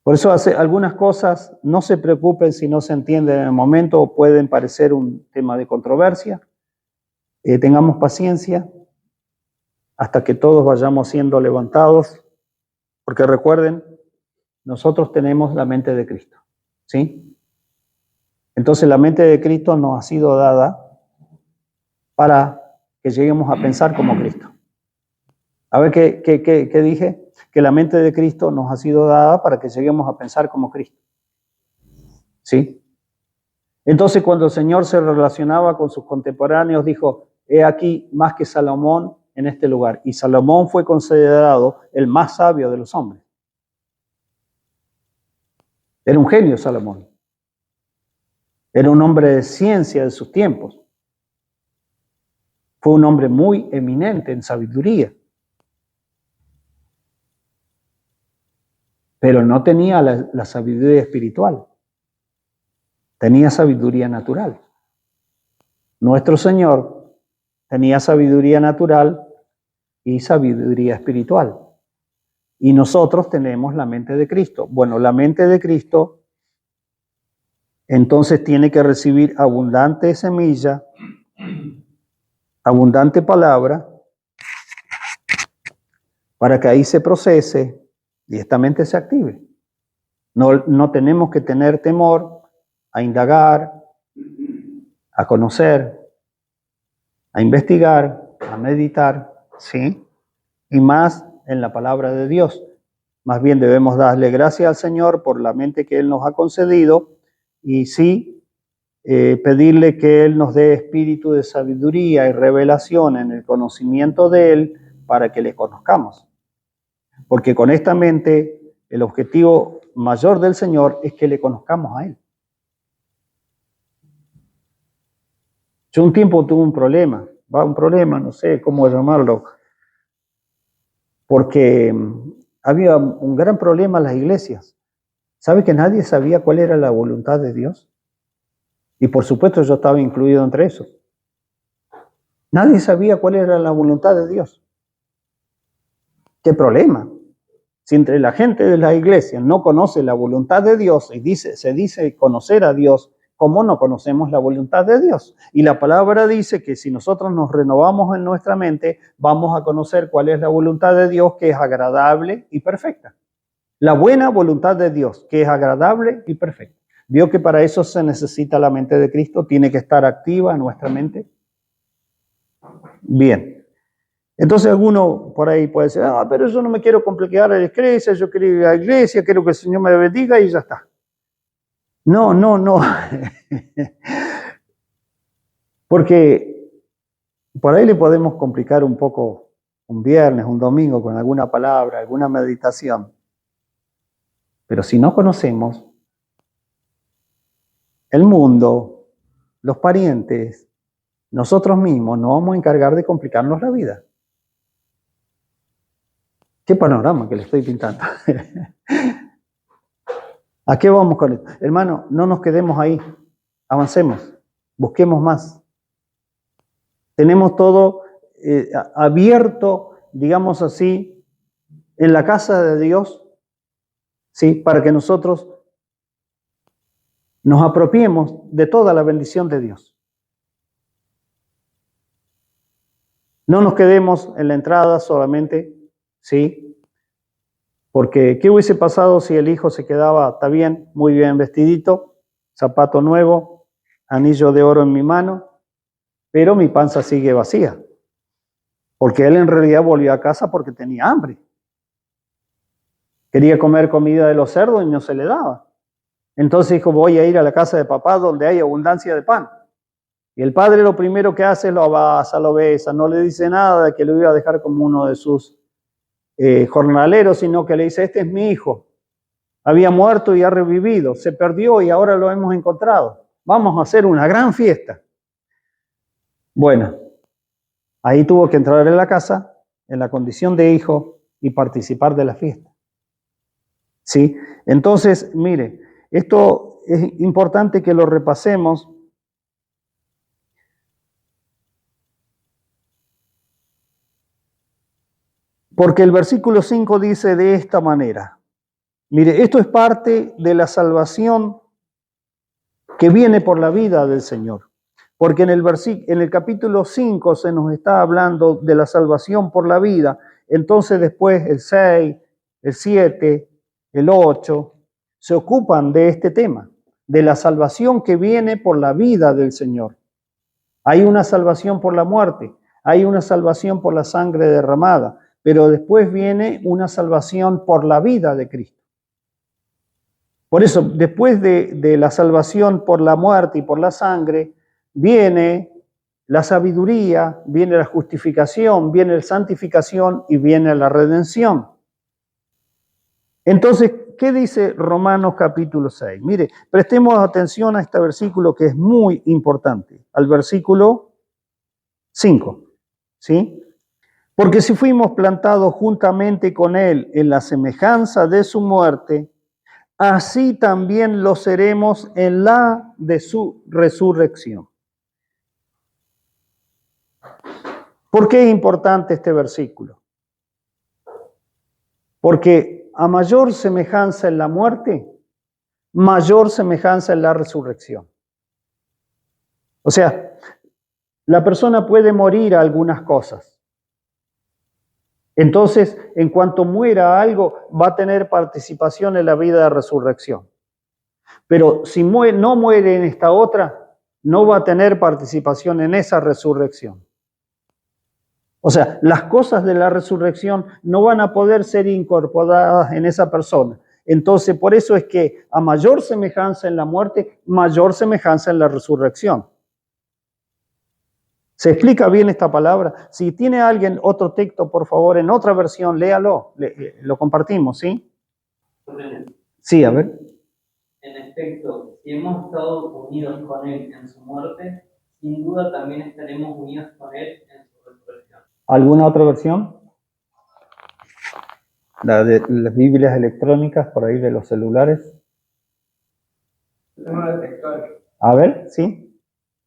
Por eso algunas cosas, no se preocupen si no se entienden en el momento o pueden parecer un tema de controversia. Tengamos paciencia hasta que todos vayamos siendo levantados, porque recuerden, nosotros tenemos la mente de Cristo, ¿sí? Entonces la mente de Cristo nos ha sido dada para que lleguemos a pensar como Cristo. A ver, ¿qué dije? Que la mente de Cristo nos ha sido dada para que lleguemos a pensar como Cristo, ¿sí? Entonces cuando el Señor se relacionaba con sus contemporáneos, dijo, he aquí más que Salomón en este lugar. Y Salomón fue considerado el más sabio de los hombres. Era un genio Salomón. Era un hombre de ciencia de sus tiempos. Fue un hombre muy eminente en sabiduría. Pero no tenía la sabiduría espiritual. Tenía sabiduría natural. Nuestro Señor tenía sabiduría natural y sabiduría espiritual. Y nosotros tenemos la mente de Cristo. Bueno, la mente de Cristo entonces tiene que recibir abundante semilla, abundante palabra, para que ahí se procese y esta mente se active. No tenemos que tener temor a indagar, a conocer, a investigar, a meditar, ¿sí? Y más en la palabra de Dios. Más bien debemos darle gracias al Señor por la mente que Él nos ha concedido y sí, pedirle que Él nos dé espíritu de sabiduría y revelación en el conocimiento de Él para que le conozcamos. Porque con esta mente, el objetivo mayor del Señor es que le conozcamos a Él. Yo un tiempo tuve un problema, no sé cómo llamarlo, porque había un gran problema en las iglesias. ¿Sabe que nadie sabía cuál era la voluntad de Dios? Y por supuesto yo estaba incluido entre esos. Nadie sabía cuál era la voluntad de Dios. ¿Qué problema? Si entre la gente de la iglesia no conoce la voluntad de Dios y se dice conocer a Dios, ¿cómo no conocemos la voluntad de Dios? Y la palabra dice que si nosotros nos renovamos en nuestra mente, vamos a conocer cuál es la voluntad de Dios, que es agradable y perfecta. La buena voluntad de Dios, que es agradable y perfecta. ¿Vio que para eso se necesita la mente de Cristo? Tiene que estar activa en nuestra mente. Bien. Entonces alguno por ahí puede decir, pero yo no me quiero complicar a la iglesia, yo quiero ir a la iglesia, quiero que el Señor me bendiga y ya está. No. Porque por ahí le podemos complicar un poco un viernes, un domingo con alguna palabra, alguna meditación. Pero si no conocemos el mundo, los parientes, nosotros mismos, nos vamos a encargar de complicarnos la vida. Qué panorama que le estoy pintando. ¿A qué vamos con esto? Hermano, no nos quedemos ahí. Avancemos. Busquemos más. Tenemos todo abierto, digamos así, en la casa de Dios, ¿sí? Para que nosotros nos apropiemos de toda la bendición de Dios. No nos quedemos en la entrada solamente, ¿sí? Porque, ¿qué hubiese pasado si el hijo se quedaba, está bien, muy bien vestidito, zapato nuevo, anillo de oro en mi mano, pero mi panza sigue vacía? Porque él en realidad volvió a casa porque tenía hambre. Quería comer comida de los cerdos y no se le daba. Entonces dijo, voy a ir a la casa de papá donde hay abundancia de pan. Y el padre lo primero que hace es lo abraza, lo besa, no le dice nada de que lo iba a dejar como uno de sus jornaleros, sino que le dice, este es mi hijo. Había muerto y ha revivido, se perdió y ahora lo hemos encontrado. Vamos a hacer una gran fiesta. Bueno, ahí tuvo que entrar en la casa, en la condición de hijo, y participar de la fiesta. ¿Sí? Entonces, mire, esto es importante que lo repasemos. Porque el versículo 5 dice de esta manera. Mire, esto es parte de la salvación que viene por la vida del Señor. Porque en el capítulo 5 se nos está hablando de la salvación por la vida. Entonces después el 6, el 7, el 8 se ocupan de este tema, de la salvación que viene por la vida del Señor. Hay una salvación por la muerte, hay una salvación por la sangre derramada, pero después viene una salvación por la vida de Cristo. Por eso, después de la salvación por la muerte y por la sangre, viene la sabiduría, viene la justificación, viene la santificación y viene la redención. Entonces, ¿qué dice Romanos capítulo 6? Mire, prestemos atención a este versículo que es muy importante, al versículo 5, ¿sí? Porque si fuimos plantados juntamente con Él en la semejanza de su muerte, así también lo seremos en la de su resurrección. ¿Por qué es importante este versículo? Porque a mayor semejanza en la muerte, mayor semejanza en la resurrección. O sea, la persona puede morir a algunas cosas. Entonces, en cuanto muera algo, va a tener participación en la vida de resurrección. Pero si no muere en esta otra, no va a tener participación en esa resurrección. O sea, las cosas de la resurrección no van a poder ser incorporadas en esa persona. Entonces, por eso es que a mayor semejanza en la muerte, mayor semejanza en la resurrección. ¿Se explica bien esta palabra? Si tiene alguien otro texto, por favor, en otra versión, léalo. Lo compartimos, ¿sí? Sí, a ver. En efecto, si hemos estado unidos con Él en su muerte, sin duda también estaremos unidos con Él en su resurrección. ¿Alguna otra versión? La de las Biblias electrónicas, por ahí de los celulares. Tengo la textual. A ver, ¿sí?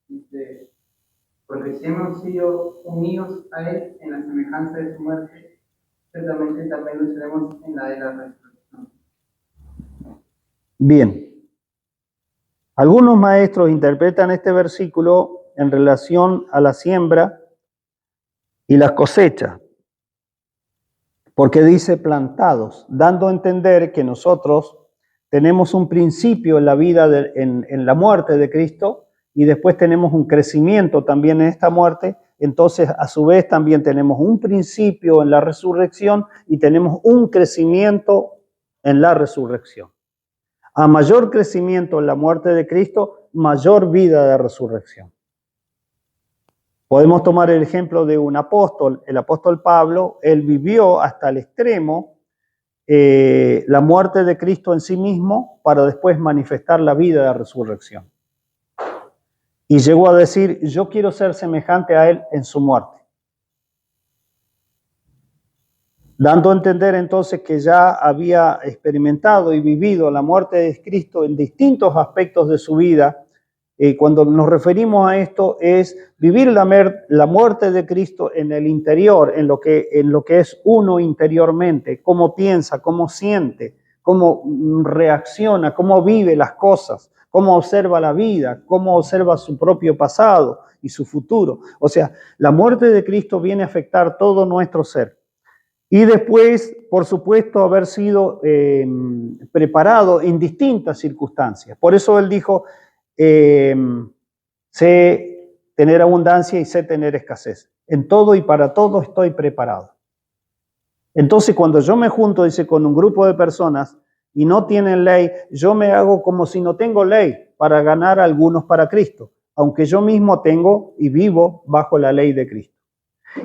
Dice, porque si hemos sido unidos a Él en la semejanza de su muerte, ciertamente también lo seremos en la de la resurrección. Bien. Algunos maestros interpretan este versículo en relación a la siembra y las cosechas, porque dice plantados, dando a entender que nosotros tenemos un principio en la vida, en la muerte de Cristo, y después tenemos un crecimiento también en esta muerte. Entonces, a su vez, también tenemos un principio en la resurrección y tenemos un crecimiento en la resurrección. A mayor crecimiento en la muerte de Cristo, mayor vida de resurrección. Podemos tomar el ejemplo de un apóstol, el apóstol Pablo. Él vivió hasta el extremo la muerte de Cristo en sí mismo para después manifestar la vida de resurrección. Y llegó a decir, yo quiero ser semejante a él en su muerte. Dando a entender entonces que ya había experimentado y vivido la muerte de Cristo en distintos aspectos de su vida. Cuando nos referimos a esto es vivir la muerte de Cristo en el interior, en lo que es uno interiormente, cómo piensa, cómo siente, cómo reacciona, cómo vive las cosas, cómo observa la vida, cómo observa su propio pasado y su futuro. O sea, la muerte de Cristo viene a afectar todo nuestro ser. Y después, por supuesto, haber sido preparado en distintas circunstancias. Por eso él dijo, sé tener abundancia y sé tener escasez. En todo y para todo estoy preparado. Entonces, cuando yo me junto, dice, con un grupo de personas y no tienen ley, yo me hago como si no tengo ley para ganar a algunos para Cristo, aunque yo mismo tengo y vivo bajo la ley de Cristo.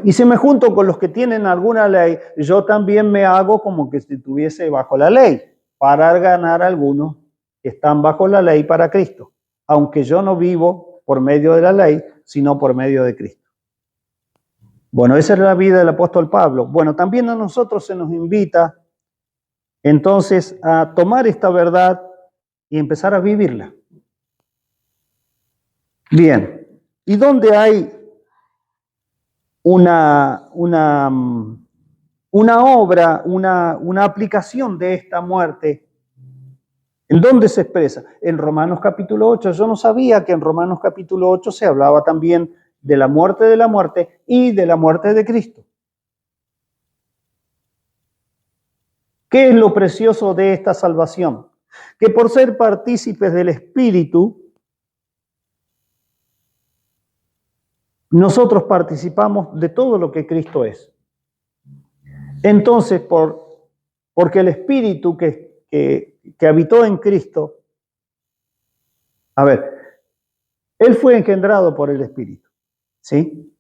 Y si me junto con los que tienen alguna ley, yo también me hago como que si estuviese bajo la ley, para ganar a algunos que están bajo la ley para Cristo, aunque yo no vivo por medio de la ley, sino por medio de Cristo. Bueno, esa es la vida del apóstol Pablo. Bueno, también a nosotros se nos invita entonces a tomar esta verdad y empezar a vivirla. Bien, ¿y dónde hay una obra, una aplicación de esta muerte? ¿En dónde se expresa? En Romanos capítulo 8. Yo no sabía que en Romanos capítulo 8 se hablaba también de la muerte y de la muerte de Cristo. ¿Qué es lo precioso de esta salvación? Que por ser partícipes del Espíritu, nosotros participamos de todo lo que Cristo es. Entonces, porque el Espíritu que habitó en Cristo, Él fue engendrado por el Espíritu, ¿sí?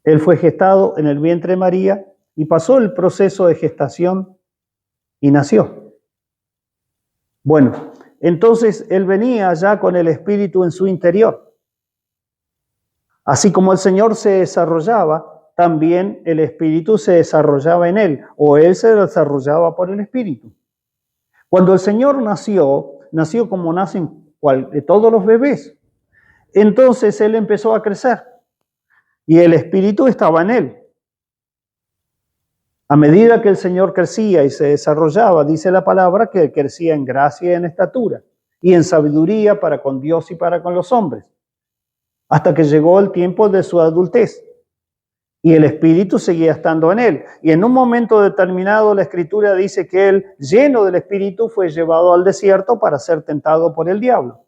Él fue gestado en el vientre de María y pasó el proceso de gestación y nació. Bueno, entonces Él venía ya con el Espíritu en su interior. Así como el Señor se desarrollaba, también el Espíritu se desarrollaba en Él, o Él se desarrollaba por el Espíritu. Cuando el Señor nació como nacen todos los bebés. Entonces Él empezó a crecer y el Espíritu estaba en Él. A medida que el Señor crecía y se desarrollaba, dice la palabra que crecía en gracia y en estatura y en sabiduría para con Dios y para con los hombres, hasta que llegó el tiempo de su adultez. Y el Espíritu seguía estando en él. Y en un momento determinado la Escritura dice que él, lleno del Espíritu, fue llevado al desierto para ser tentado por el diablo.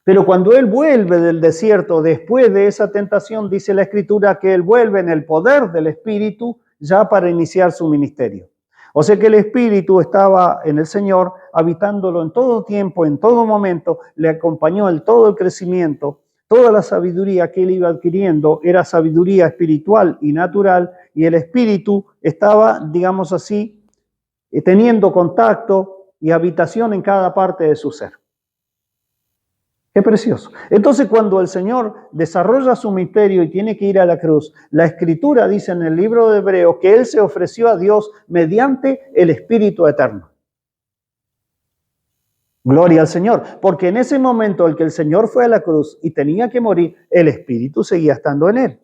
Pero cuando él vuelve del desierto, después de esa tentación, dice la Escritura que él vuelve en el poder del Espíritu ya para iniciar su ministerio. O sea que el Espíritu estaba en el Señor, habitándolo en todo tiempo, en todo momento, le acompañó en todo el crecimiento. Toda la sabiduría que él iba adquiriendo era sabiduría espiritual y natural, y el Espíritu estaba, digamos así, teniendo contacto y habitación en cada parte de su ser. Qué precioso. Entonces, cuando el Señor desarrolla su misterio y tiene que ir a la cruz, la Escritura dice en el libro de Hebreos que Él se ofreció a Dios mediante el Espíritu eterno. Gloria al Señor, porque en ese momento el que el Señor fue a la cruz y tenía que morir, el Espíritu seguía estando en Él.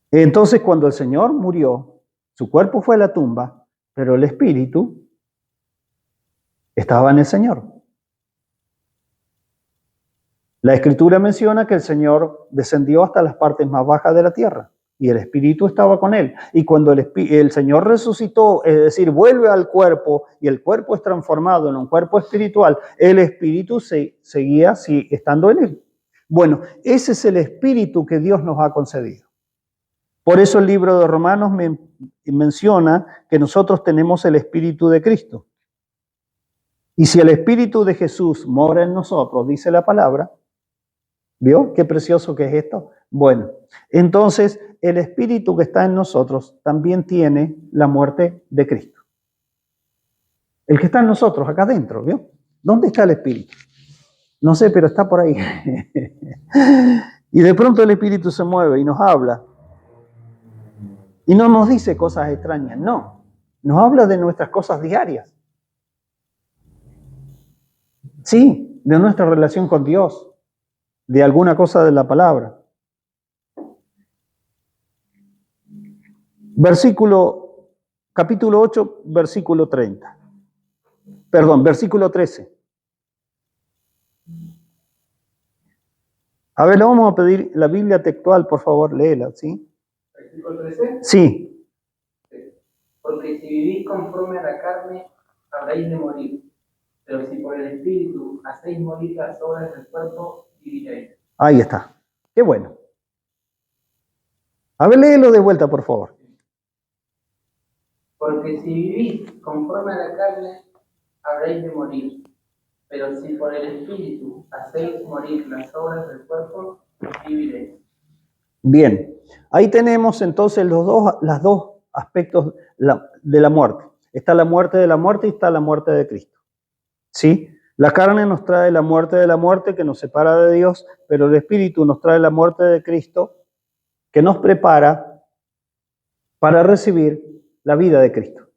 Entonces, cuando el Señor murió, su cuerpo fue a la tumba, pero el Espíritu estaba en el Señor. La Escritura menciona que el Señor descendió hasta las partes más bajas de la tierra y el espíritu estaba con él. Y cuando el Señor resucitó, es decir, vuelve al cuerpo y el cuerpo es transformado en un cuerpo espiritual, el espíritu seguía estando en él. Bueno, ese es el espíritu que Dios nos ha concedido. Por eso el libro de Romanos menciona que nosotros tenemos el espíritu de Cristo. Y si el espíritu de Jesús mora en nosotros, dice la palabra, ¿vio qué precioso que es esto? Bueno, entonces el espíritu que está en nosotros también tiene la muerte de Cristo. El que está en nosotros, acá adentro, ¿vio? ¿Dónde está el espíritu? No sé, pero está por ahí. Y de pronto el espíritu se mueve y nos habla. Y no nos dice cosas extrañas, no. Nos habla de nuestras cosas diarias. Sí, de nuestra relación con Dios, de alguna cosa de la palabra. Capítulo 8, versículo 30. Perdón, versículo 13. A ver, le vamos a pedir la Biblia textual, por favor, léela, ¿sí? Versículo 13. Sí. Porque si vivís conforme a la carne, habréis de morir. Pero si por el Espíritu hacéis morir las obras del cuerpo, viviréis. Ahí está. Qué bueno. A ver, léelo de vuelta, por favor. Porque si vivís conforme a la carne, habréis de morir. Pero si por el Espíritu hacéis morir las obras del cuerpo, viviréis. Bien. Ahí tenemos entonces los dos aspectos de la muerte. Está la muerte de la muerte y está la muerte de Cristo. ¿Sí? La carne nos trae la muerte de la muerte que nos separa de Dios, pero el Espíritu nos trae la muerte de Cristo que nos prepara para recibir la vida de Cristo,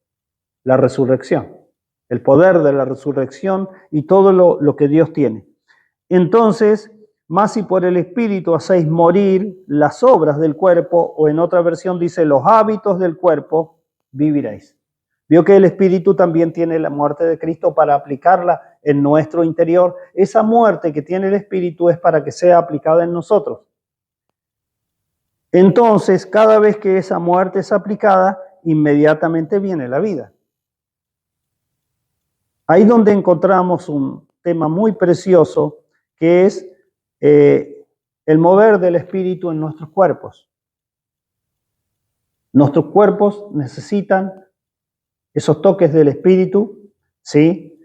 la resurrección, el poder de la resurrección y todo lo que Dios tiene. Entonces, más si por el Espíritu hacéis morir las obras del cuerpo, o en otra versión dice los hábitos del cuerpo, viviréis. Vio que el Espíritu también tiene la muerte de Cristo para aplicarla en nuestro interior. Esa muerte que tiene el Espíritu es para que sea aplicada en nosotros. Entonces, cada vez que esa muerte es aplicada, inmediatamente viene la vida. Ahí donde encontramos un tema muy precioso, que es el mover del Espíritu en nuestros cuerpos. Nuestros cuerpos necesitan esos toques del Espíritu, ¿sí?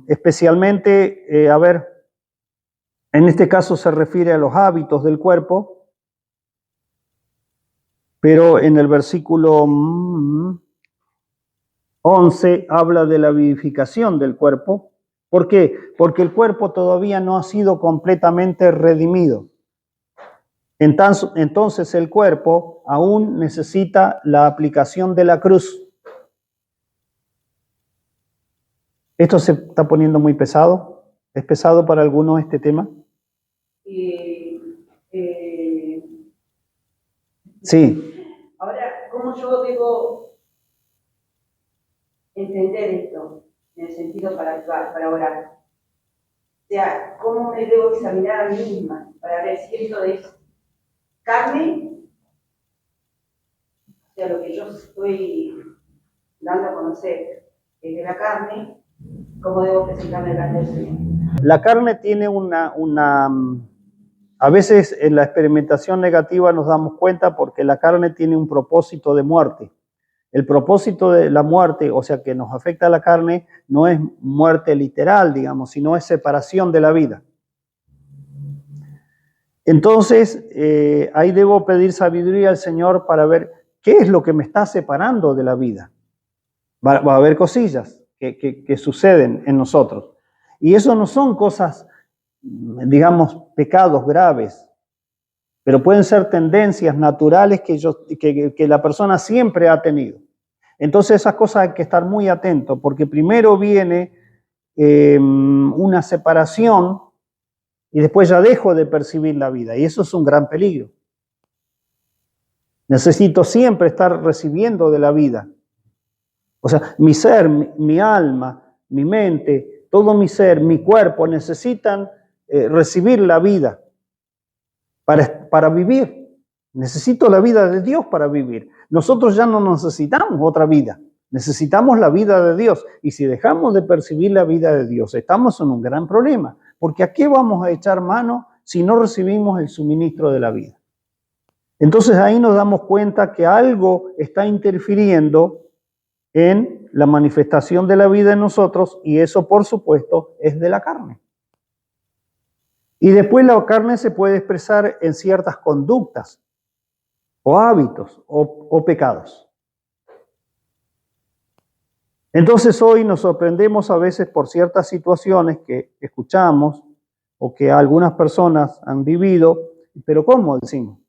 Especialmente, en este caso se refiere a los hábitos del cuerpo, pero en el versículo 11 habla de la vivificación del cuerpo. ¿Por qué? Porque el cuerpo todavía no ha sido completamente redimido. Entonces el cuerpo aún necesita la aplicación de la cruz. ¿Esto se está poniendo muy pesado? ¿Es pesado para algunos este tema? Sí. Ahora, ¿cómo yo debo entender esto en el sentido para actuar, para orar? O sea, ¿cómo me debo examinar a mí misma para ver si esto es carne? O sea, lo que yo estoy dando a conocer es de la carne, ¿cómo debo presentarme delante del Señor? La carne tiene a veces en la experimentación negativa nos damos cuenta porque la carne tiene un propósito de muerte. El propósito de la muerte, o sea, que nos afecta a la carne, no es muerte literal, digamos, sino es separación de la vida. Entonces, ahí debo pedir sabiduría al Señor para ver qué es lo que me está separando de la vida. Va a haber cosillas que suceden en nosotros. Y eso no son cosas, digamos, pecados graves, pero pueden ser tendencias naturales que la persona siempre ha tenido. Entonces esas cosas hay que estar muy atentos, porque primero viene una separación y después ya dejo de percibir la vida, y eso es un gran peligro. Necesito siempre estar recibiendo de la vida. O sea, mi ser, mi alma, mi mente, todo mi ser, mi cuerpo necesitan recibir la vida. para vivir. Necesito la vida de Dios para vivir. Nosotros ya no necesitamos otra vida. Necesitamos la vida de Dios. Y si dejamos de percibir la vida de Dios, estamos en un gran problema. Porque ¿a qué vamos a echar mano si no recibimos el suministro de la vida? Entonces ahí nos damos cuenta que algo está interfiriendo en la manifestación de la vida en nosotros, y eso, por supuesto, es de la carne. Y después la carne se puede expresar en ciertas conductas, o hábitos, o pecados. Entonces hoy nos sorprendemos a veces por ciertas situaciones que escuchamos o que algunas personas han vivido, pero ¿cómo decimos?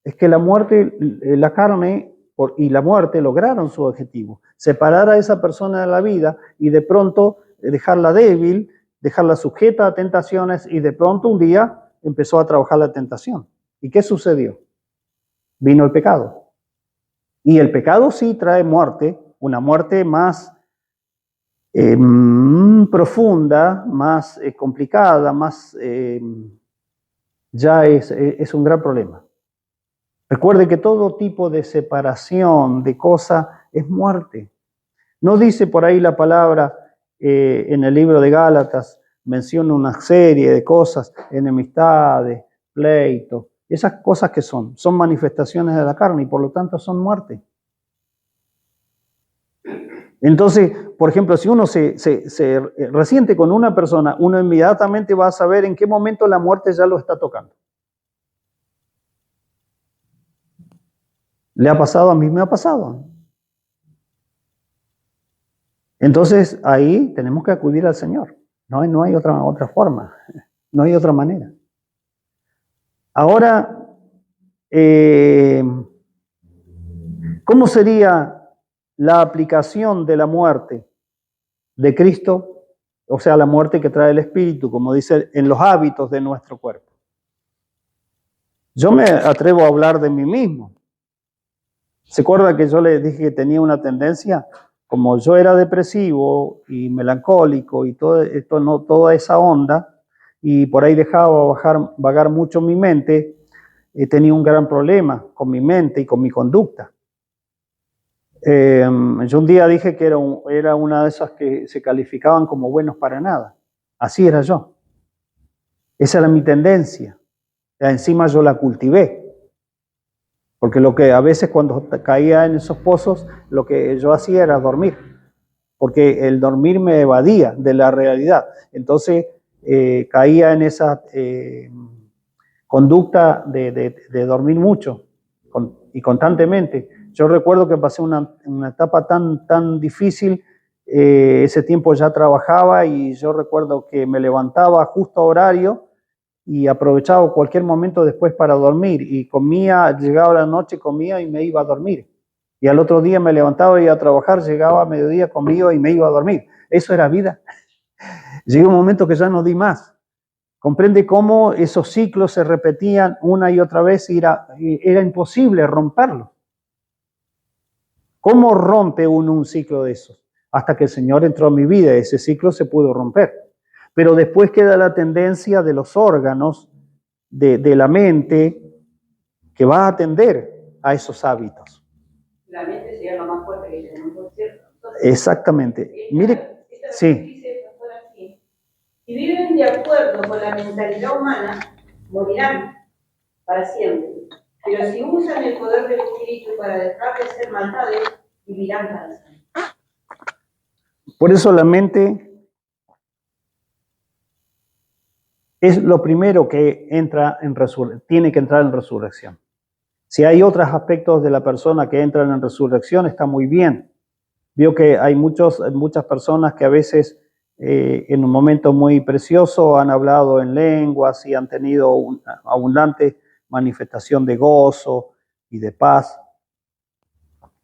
Es que la muerte, la carne y la muerte lograron su objetivo, separar a esa persona de la vida y de pronto dejarla débil, dejarla sujeta a tentaciones, y de pronto un día empezó a trabajar la tentación. ¿Y qué sucedió? Vino el pecado. Y el pecado sí trae muerte, una muerte más profunda, más complicada, más ya es un gran problema. Recuerde que todo tipo de separación de cosas es muerte. No dice por ahí la palabra en el libro de Gálatas, menciona una serie de cosas, enemistades, pleitos, esas cosas que son manifestaciones de la carne y por lo tanto son muerte. Entonces, por ejemplo, si uno se resiente con una persona, uno inmediatamente va a saber en qué momento la muerte ya lo está tocando. ¿Le ha pasado? A mí me ha pasado. Entonces, ahí tenemos que acudir al Señor. No hay otra forma, no hay otra manera. Ahora, ¿cómo sería la aplicación de la muerte de Cristo? O sea, la muerte que trae el Espíritu, como dice, en los hábitos de nuestro cuerpo. Yo me atrevo a hablar de mí mismo. ¿Se acuerda que yo les dije que tenía una tendencia? Como yo era depresivo y melancólico y toda esa onda, y por ahí dejaba vagar mucho mi mente, tenía un gran problema con mi mente y con mi conducta. Yo un día dije que era una de esas que se calificaban como buenos para nada. Así era yo. Esa era mi tendencia. Encima yo la cultivé. Porque lo que a veces cuando caía en esos pozos, lo que yo hacía era dormir. Porque el dormir me evadía de la realidad. Entonces caía en esa conducta de dormir mucho y constantemente. Yo recuerdo que pasé una etapa tan difícil, ese tiempo ya trabajaba y yo recuerdo que me levantaba justo a horario y aprovechaba cualquier momento después para dormir y comía, llegaba la noche, comía y me iba a dormir. Y al otro día me levantaba y iba a trabajar, llegaba a mediodía, comía y me iba a dormir. Eso era vida. Llegó un momento que ya no di más. Comprende cómo esos ciclos se repetían una y otra vez y era imposible romperlo. ¿Cómo rompe uno un ciclo de esos? Hasta que el Señor entró a mi vida, ese ciclo se pudo romper. Pero después queda la tendencia de los órganos, de la mente, que va a atender a esos hábitos. La mente sería lo más fuerte que tenemos, ¿cierto? Entonces, exactamente. Mire, sí. Dice, pastor, así, si viven de acuerdo con la mentalidad humana, morirán para siempre. Pero si usan el poder del Espíritu para dejar de ser maldades, vivirán para siempre. Por eso la mente es lo primero que tiene que entrar en resurrección. Si hay otros aspectos de la persona que entran en resurrección, está muy bien. Veo que hay muchas personas que a veces en un momento muy precioso han hablado en lenguas y han tenido una abundante manifestación de gozo y de paz.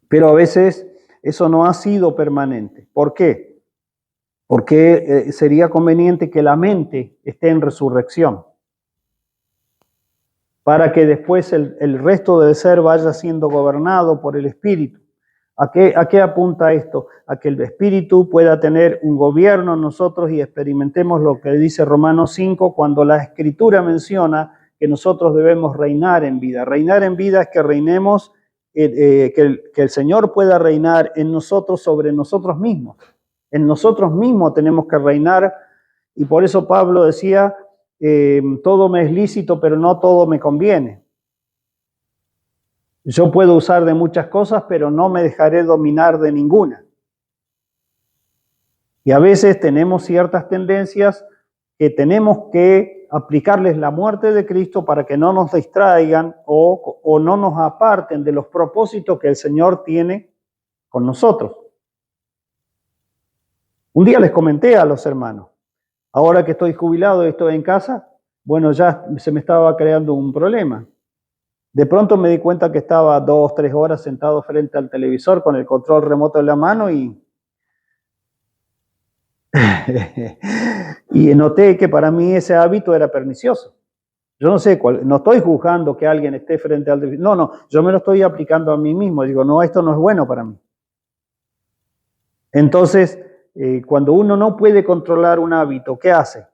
Pero a veces eso no ha sido permanente. ¿Por qué? Porque sería conveniente que la mente esté en resurrección para que después el resto del ser vaya siendo gobernado por el Espíritu. ¿A qué apunta esto? A que el Espíritu pueda tener un gobierno en nosotros y experimentemos lo que dice Romanos 5 cuando la Escritura menciona que nosotros debemos reinar en vida. Reinar en vida es que reinemos, que el Señor pueda reinar en nosotros sobre nosotros mismos. En nosotros mismos tenemos que reinar, y por eso Pablo decía, todo me es lícito, pero no todo me conviene. Yo puedo usar de muchas cosas, pero no me dejaré dominar de ninguna. Y a veces tenemos ciertas tendencias que tenemos que aplicarles la muerte de Cristo para que no nos distraigan o no nos aparten de los propósitos que el Señor tiene con nosotros. Un día les comenté a los hermanos, ahora que estoy jubilado y estoy en casa, bueno, ya se me estaba creando un problema. De pronto me di cuenta que estaba 2 o 3 horas sentado frente al televisor con el control remoto en la mano y noté que para mí ese hábito era pernicioso. Yo no sé no estoy juzgando que alguien esté frente al televisor. No, yo me lo estoy aplicando a mí mismo. Digo, no, esto no es bueno para mí. Entonces, cuando uno no puede controlar un hábito, ¿qué hace?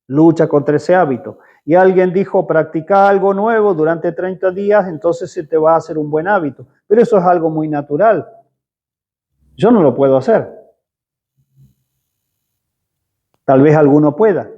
Lucha contra ese hábito. Y alguien dijo, practica algo nuevo durante 30 días, entonces se te va a hacer un buen hábito. Pero eso es algo muy natural. Yo no lo puedo hacer. Tal vez alguno pueda.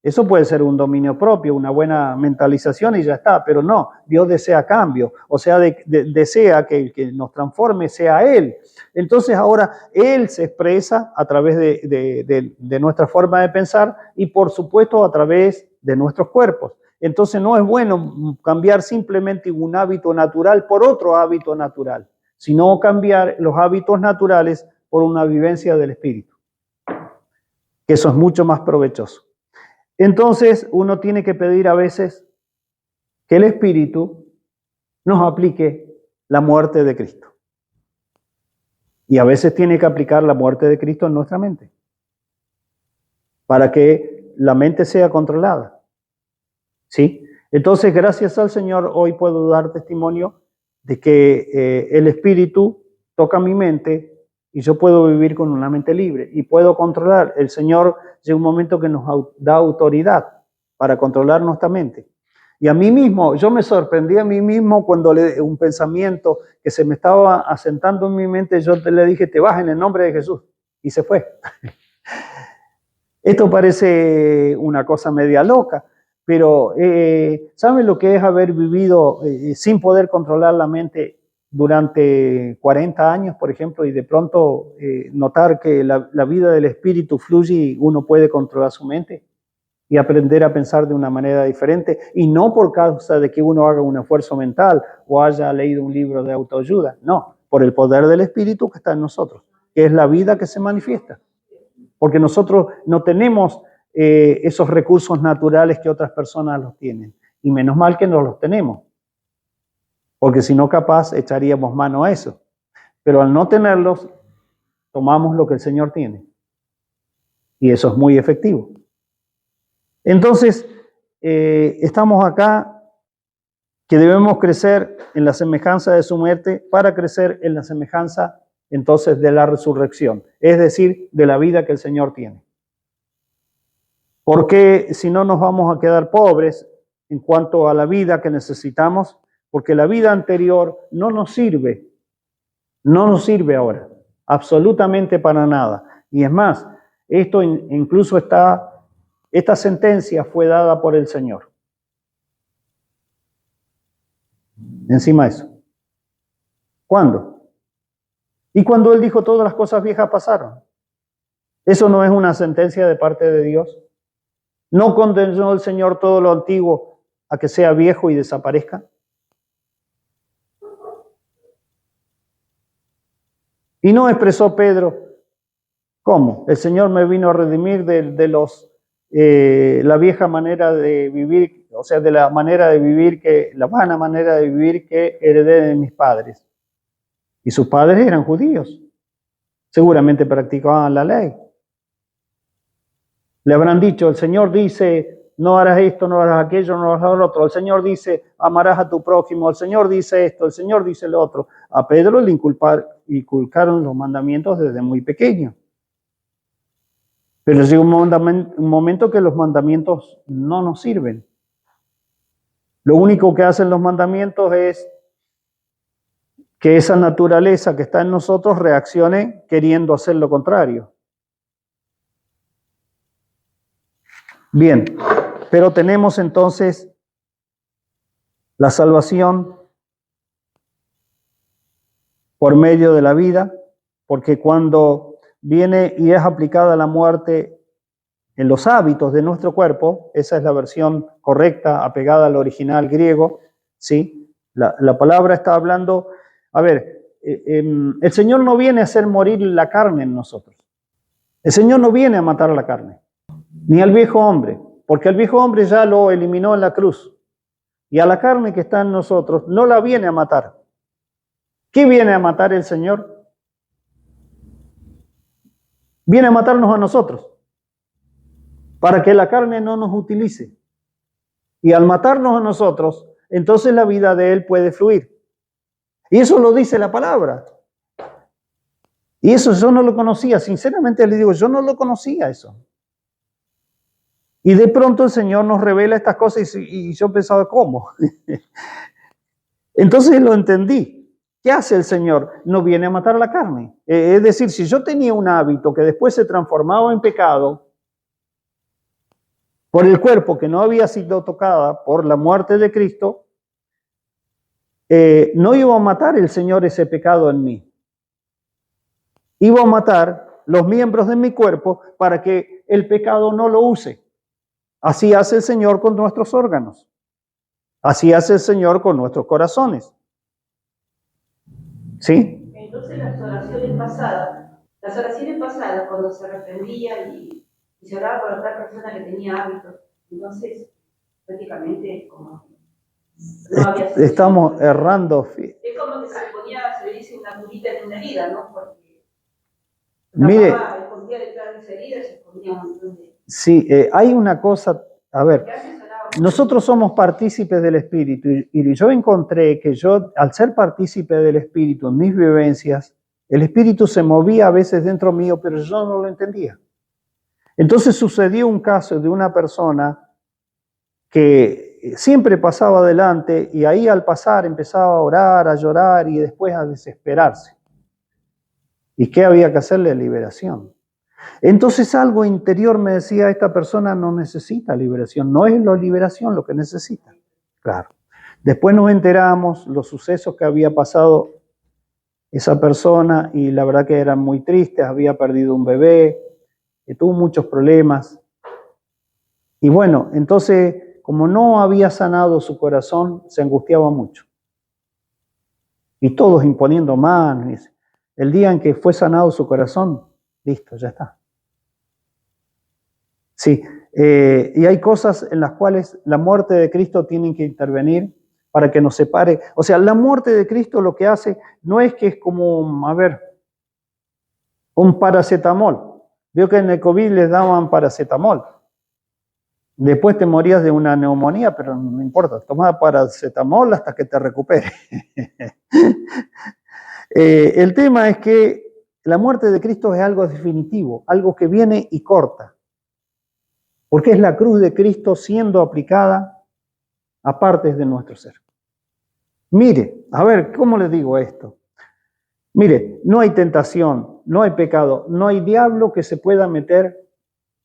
Eso puede ser un dominio propio, una buena mentalización y ya está, pero no, Dios desea cambio, o sea, desea que el que nos transforme sea Él. Entonces ahora Él se expresa a través de nuestra forma de pensar y por supuesto a través de nuestros cuerpos. Entonces no es bueno cambiar simplemente un hábito natural por otro hábito natural, sino cambiar los hábitos naturales por una vivencia del Espíritu, que eso es mucho más provechoso. Entonces, uno tiene que pedir a veces que el Espíritu nos aplique la muerte de Cristo. Y a veces tiene que aplicar la muerte de Cristo en nuestra mente, para que la mente sea controlada. ¿Sí? Entonces, gracias al Señor, hoy puedo dar testimonio de que el Espíritu toca mi mente y yo puedo vivir con una mente libre y puedo controlar. El Señor llega un momento que nos da autoridad para controlar nuestra mente. Y a mí mismo, yo me sorprendí a mí mismo cuando un pensamiento que se me estaba asentando en mi mente, yo le dije, te vas en el nombre de Jesús. Y se fue. Esto parece una cosa media loca, pero ¿saben lo que es haber vivido sin poder controlar la mente durante 40 años, por ejemplo, y de pronto notar que la vida del Espíritu fluye y uno puede controlar su mente y aprender a pensar de una manera diferente, y no por causa de que uno haga un esfuerzo mental o haya leído un libro de autoayuda, no, por el poder del Espíritu que está en nosotros, que es la vida que se manifiesta, porque nosotros no tenemos esos recursos naturales que otras personas los tienen, y menos mal que no los tenemos, porque si no capaz echaríamos mano a eso. Pero al no tenerlos, tomamos lo que el Señor tiene. Y eso es muy efectivo. Entonces, estamos acá que debemos crecer en la semejanza de su muerte para crecer en la semejanza entonces de la resurrección, es decir, de la vida que el Señor tiene. Porque si no nos vamos a quedar pobres en cuanto a la vida que necesitamos, porque la vida anterior no nos sirve ahora, absolutamente para nada. Y es más, esto incluso esta sentencia fue dada por el Señor. Encima de eso. ¿Cuándo? Y cuando Él dijo todas las cosas viejas pasaron. ¿Eso no es una sentencia de parte de Dios? ¿No condenó el Señor todo lo antiguo a que sea viejo y desaparezca? Y no expresó Pedro, ¿cómo? El Señor me vino a redimir de la vieja manera de vivir, o sea, de la manera de vivir la vana manera de vivir que heredé de mis padres. Y sus padres eran judíos. Seguramente practicaban la ley. Le habrán dicho, el Señor dice, no harás esto, no harás aquello, no harás lo otro. El Señor dice, amarás a tu prójimo. El Señor dice esto, el Señor dice lo otro. A Pedro le inculcaron los mandamientos desde muy pequeño. Pero llega un momento que los mandamientos no nos sirven. Lo único que hacen los mandamientos es que esa naturaleza que está en nosotros reaccione queriendo hacer lo contrario. Bien, pero tenemos entonces la salvación por medio de la vida, porque cuando viene y es aplicada la muerte en los hábitos de nuestro cuerpo, esa es la versión correcta, apegada al original griego, ¿sí? La palabra está hablando, a ver, el Señor no viene a hacer morir la carne en nosotros. El Señor no viene a matar la carne, ni al viejo hombre, porque el viejo hombre ya lo eliminó en la cruz. Y a la carne que está en nosotros no la viene a matar. ¿Qué viene a matar el Señor? Viene a matarnos a nosotros, para que la carne no nos utilice. Y al matarnos a nosotros, entonces la vida de Él puede fluir. Y eso lo dice la palabra. Y eso yo no lo conocía, sinceramente le digo, yo no lo conocía eso. Y de pronto el Señor nos revela estas cosas y yo pensaba, ¿cómo? Entonces lo entendí. ¿Qué hace el Señor? No viene a matar la carne. Es decir, si yo tenía un hábito que después se transformaba en pecado por el cuerpo que no había sido tocada por la muerte de Cristo, no iba a matar el Señor ese pecado en mí. Iba a matar los miembros de mi cuerpo para que el pecado no lo use. Así hace el Señor con nuestros órganos. Así hace el Señor con nuestros corazones. ¿Sí? Entonces las oraciones pasadas, cuando se arrepentía y se oraba por otra persona que tenía hábitos, entonces prácticamente como no había solución. Estamos errando. Es como que se le dice una curita en una herida, ¿no? Porque mire, escondía detrás de esa herida, se escondía un montón de... Sí, hay una cosa, a ver, nosotros somos partícipes del Espíritu y yo encontré que yo, al ser partícipe del Espíritu en mis vivencias, el Espíritu se movía a veces dentro mío, pero yo no lo entendía. Entonces sucedió un caso de una persona que siempre pasaba adelante y ahí al pasar empezaba a orar, a llorar y después a desesperarse. ¿Y qué había que hacerle? Liberación. Entonces algo interior me decía, esta persona no necesita liberación, no es la liberación lo que necesita. Claro. Después nos enteramos los sucesos que había pasado esa persona y la verdad que eran muy tristes, había perdido un bebé, tuvo muchos problemas. Y bueno, entonces como no había sanado su corazón, se angustiaba mucho. Y todos imponiendo manos. El día en que fue sanado su corazón, listo, ya está. Sí, y hay cosas en las cuales la muerte de Cristo tiene que intervenir para que nos separe. O sea, la muerte de Cristo lo que hace no es que es como, a ver, un paracetamol. Veo que en el COVID les daban paracetamol. Después te morías de una neumonía, pero no importa, toma paracetamol hasta que te recuperes. El tema es que la muerte de Cristo es algo definitivo, algo que viene y corta. Porque es la cruz de Cristo siendo aplicada a partes de nuestro ser. Mire, a ver, ¿cómo le digo esto? Mire, no hay tentación, no hay pecado, no hay diablo que se pueda meter,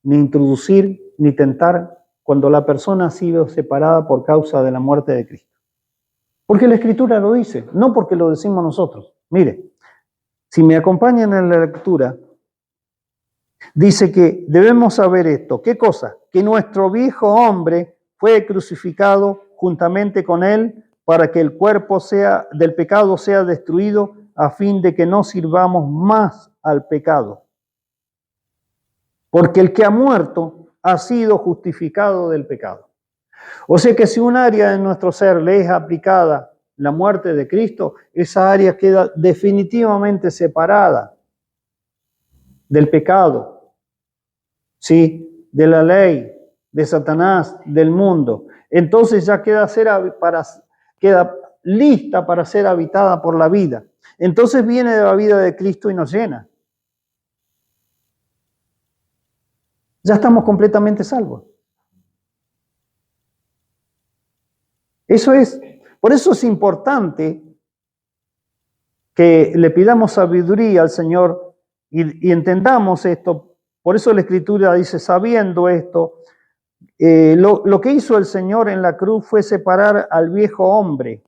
ni introducir, ni tentar cuando la persona ha sido separada por causa de la muerte de Cristo. Porque la Escritura lo dice, no porque lo decimos nosotros. Mire, si me acompañan en la lectura, dice que debemos saber esto. ¿Qué cosa? Que nuestro viejo hombre fue crucificado juntamente con él para que el cuerpo del pecado sea destruido a fin de que no sirvamos más al pecado. Porque el que ha muerto ha sido justificado del pecado. O sea que si un área de nuestro ser le es aplicada la muerte de Cristo, esa área queda definitivamente separada del pecado, ¿sí? De la ley, de Satanás, del mundo. Entonces ya queda lista para ser habitada por la vida. Entonces viene de la vida de Cristo y nos llena. Ya estamos completamente salvos. Por eso es importante que le pidamos sabiduría al Señor y entendamos esto. Por eso la Escritura dice, sabiendo esto, lo que hizo el Señor en la cruz fue separar al viejo hombre,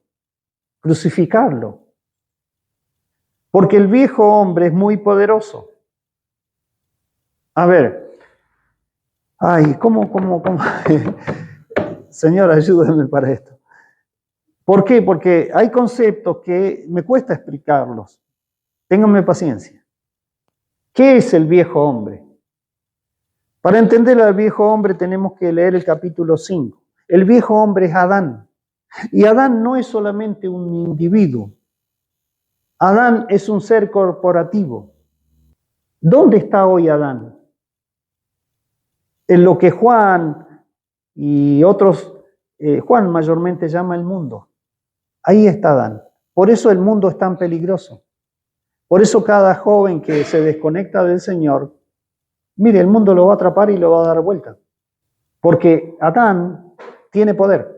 crucificarlo. Porque el viejo hombre es muy poderoso. A ver, ¿cómo? Señor, ayúdame para esto. ¿Por qué? Porque hay conceptos que me cuesta explicarlos. Ténganme paciencia. ¿Qué es el viejo hombre? Para entender al viejo hombre tenemos que leer el capítulo 5. El viejo hombre es Adán. Y Adán no es solamente un individuo. Adán es un ser corporativo. ¿Dónde está hoy Adán? En lo que Juan y otros, Juan mayormente llama el mundo. Ahí está Adán. Por eso el mundo es tan peligroso. Por eso cada joven que se desconecta del Señor, mire, el mundo lo va a atrapar y lo va a dar vuelta. Porque Adán tiene poder.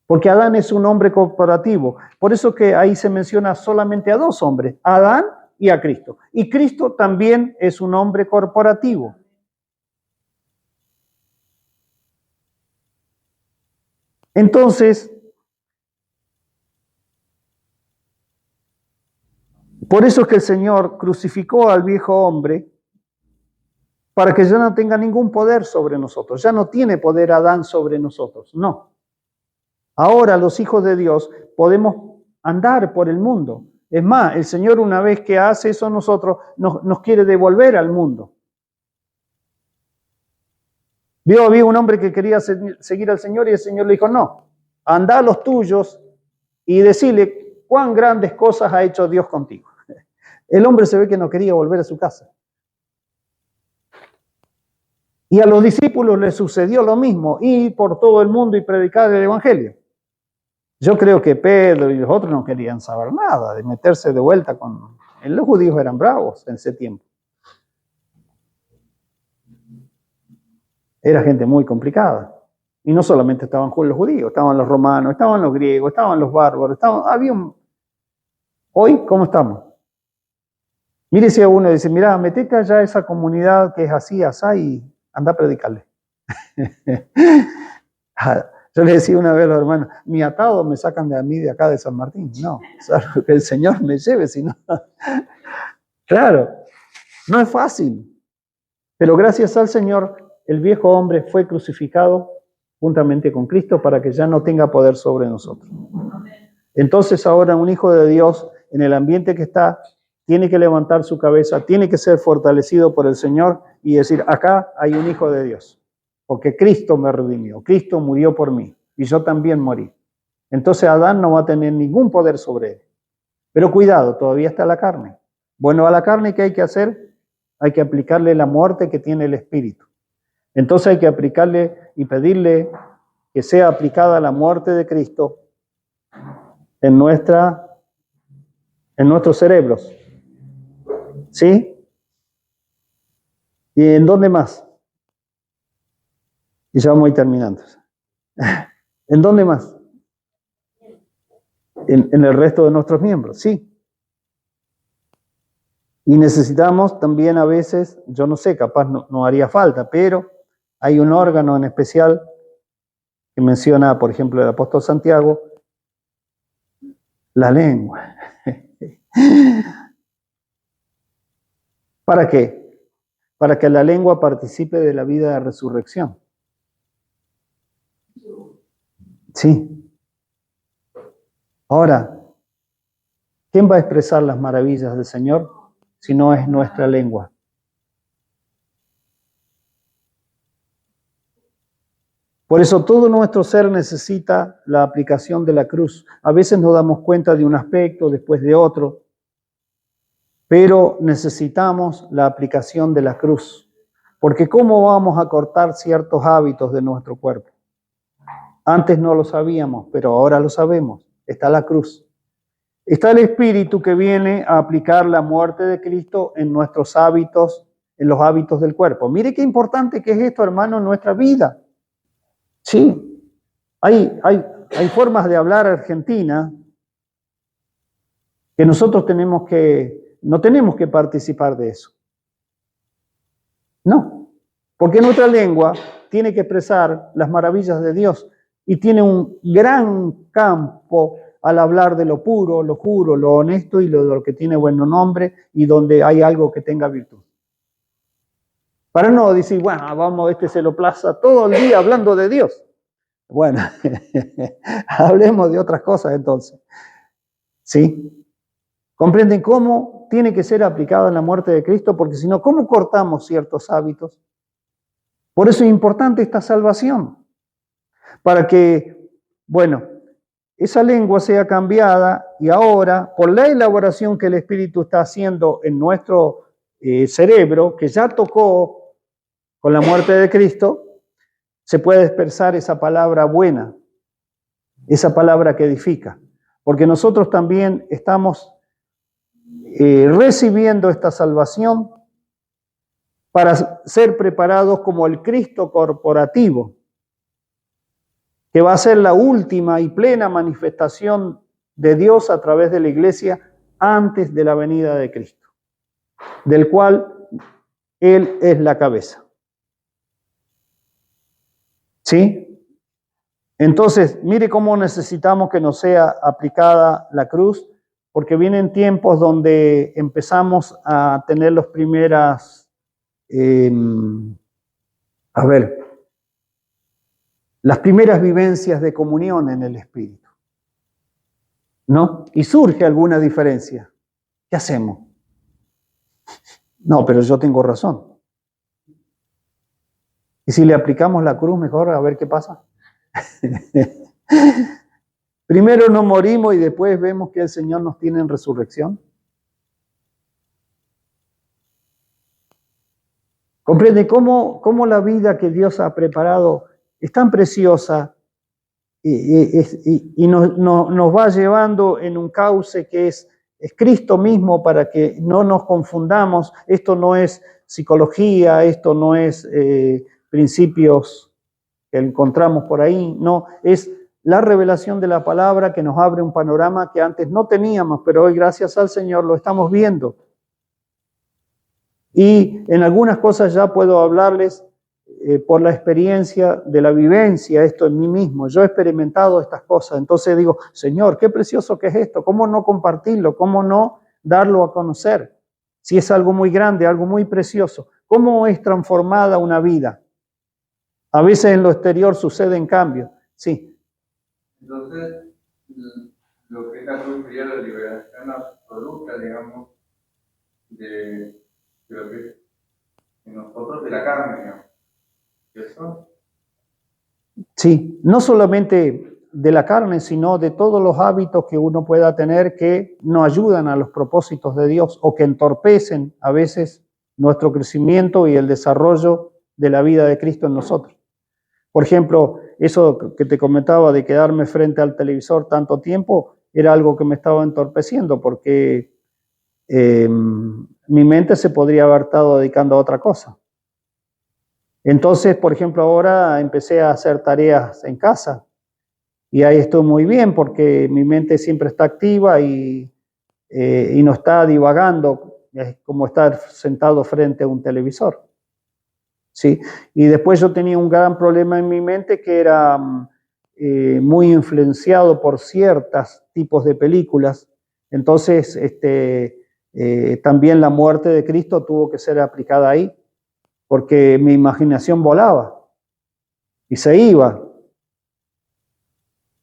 Porque Adán es un hombre corporativo. Por eso que ahí se menciona solamente a dos hombres, a Adán y a Cristo. Y Cristo también es un hombre corporativo. Entonces, por eso es que el Señor crucificó al viejo hombre para que ya no tenga ningún poder sobre nosotros. Ya no tiene poder Adán sobre nosotros, no. Ahora los hijos de Dios podemos andar por el mundo. Es más, el Señor una vez que hace eso a nosotros, nos quiere devolver al mundo. Había un hombre que quería seguir al Señor y el Señor le dijo, no, anda a los tuyos y decirle cuán grandes cosas ha hecho Dios contigo. El hombre se ve que no quería volver a su casa. Y a los discípulos les sucedió lo mismo, ir por todo el mundo y predicar el Evangelio. Yo creo que Pedro y los otros no querían saber nada de meterse de vuelta con... Los judíos eran bravos en ese tiempo. Era gente muy complicada. Y no solamente estaban los judíos, estaban los romanos, estaban los griegos, estaban los bárbaros, Hoy, ¿cómo estamos? Mire si a uno dice, mira, metete allá a esa comunidad que es así, y anda a predicarle. Yo le decía una vez a los hermanos, ni atado me sacan de a mí de acá de San Martín. No, salvo que el Señor me lleve, si no. Claro, no es fácil. Pero gracias al Señor, el viejo hombre fue crucificado juntamente con Cristo para que ya no tenga poder sobre nosotros. Entonces ahora un hijo de Dios, en el ambiente que está, tiene que levantar su cabeza, tiene que ser fortalecido por el Señor y decir, acá hay un hijo de Dios. Porque Cristo me redimió, Cristo murió por mí y yo también morí. Entonces Adán no va a tener ningún poder sobre él. Pero cuidado, todavía está la carne. Bueno, a la carne, ¿qué hay que hacer? Hay que aplicarle la muerte que tiene el Espíritu. Entonces hay que aplicarle y pedirle que sea aplicada la muerte de Cristo en nuestros cerebros. ¿Sí? ¿Y en dónde más? Y ya vamos a ir terminando. ¿En dónde más? En el resto de nuestros miembros, sí. Y necesitamos también a veces, yo no sé, capaz no haría falta, pero hay un órgano en especial que menciona, por ejemplo, el apóstol Santiago, la lengua. ¿Para qué? Para que la lengua participe de la vida de resurrección. Sí. Ahora, ¿quién va a expresar las maravillas del Señor si no es nuestra lengua? Por eso todo nuestro ser necesita la aplicación de la cruz. A veces nos damos cuenta de un aspecto, después de otro, pero necesitamos la aplicación de la cruz. Porque ¿cómo vamos a cortar ciertos hábitos de nuestro cuerpo? Antes no lo sabíamos, pero ahora lo sabemos. Está la cruz. Está el Espíritu que viene a aplicar la muerte de Cristo en nuestros hábitos, en los hábitos del cuerpo. Mire qué importante que es esto, hermano, en nuestra vida. Sí, hay hay formas de hablar argentina que nosotros no tenemos que participar de eso. No, porque nuestra lengua tiene que expresar las maravillas de Dios y tiene un gran campo al hablar de lo puro, lo juro, lo honesto y lo que tiene buen nombre y donde hay algo que tenga virtud. Para no decir, bueno, vamos, se lo plaza todo el día hablando de Dios. Bueno, hablemos de otras cosas entonces. ¿Sí? ¿Comprenden cómo tiene que ser aplicada la muerte de Cristo? Porque si no, ¿cómo cortamos ciertos hábitos? Por eso es importante esta salvación. Para que, bueno, esa lengua sea cambiada y ahora, por la elaboración que el Espíritu está haciendo en nuestro cerebro, que ya tocó con la muerte de Cristo, se puede expresar esa palabra buena, esa palabra que edifica. Porque nosotros también estamos recibiendo esta salvación para ser preparados como el Cristo corporativo, que va a ser la última y plena manifestación de Dios a través de la iglesia antes de la venida de Cristo, del cual Él es la cabeza. ¿Sí? Entonces, mire cómo necesitamos que nos sea aplicada la cruz, porque vienen tiempos donde empezamos a tener las primeras, las primeras vivencias de comunión en el Espíritu, ¿no? Y surge alguna diferencia. ¿Qué hacemos? No, pero yo tengo razón. ¿Y si le aplicamos la cruz mejor, a ver qué pasa? Primero no morimos y después vemos que el Señor nos tiene en resurrección. ¿Comprende cómo la vida que Dios ha preparado es tan preciosa y nos va llevando en un cauce que es Cristo mismo, para que no nos confundamos? Esto no es psicología, esto no es principios que encontramos por ahí, no, es la revelación de la palabra que nos abre un panorama que antes no teníamos, pero hoy gracias al Señor lo estamos viendo. Y en algunas cosas ya puedo hablarles por la experiencia de la vivencia, esto en mí mismo. Yo he experimentado estas cosas, entonces digo, Señor, qué precioso que es esto, ¿cómo no compartirlo? ¿Cómo no darlo a conocer? Si es algo muy grande, algo muy precioso, ¿cómo es transformada una vida? A veces en lo exterior suceden cambios, sí. Entonces, lo que es la cruz sería la liberación absoluta, digamos, de lo que es en nosotros, de la carne, digamos. ¿Eso? Sí, no solamente de la carne, sino de todos los hábitos que uno pueda tener que no ayudan a los propósitos de Dios o que entorpecen a veces nuestro crecimiento y el desarrollo de la vida de Cristo en nosotros. Por ejemplo, eso que te comentaba de quedarme frente al televisor tanto tiempo era algo que me estaba entorpeciendo, porque mi mente se podría haber estado dedicando a otra cosa. Entonces, por ejemplo, ahora empecé a hacer tareas en casa y ahí estoy muy bien porque mi mente siempre está activa y no está divagando, es como estar sentado frente a un televisor. ¿Sí? Y después yo tenía un gran problema en mi mente que era muy influenciado por ciertos tipos de películas. Entonces, también la muerte de Cristo tuvo que ser aplicada ahí, porque mi imaginación volaba y se iba.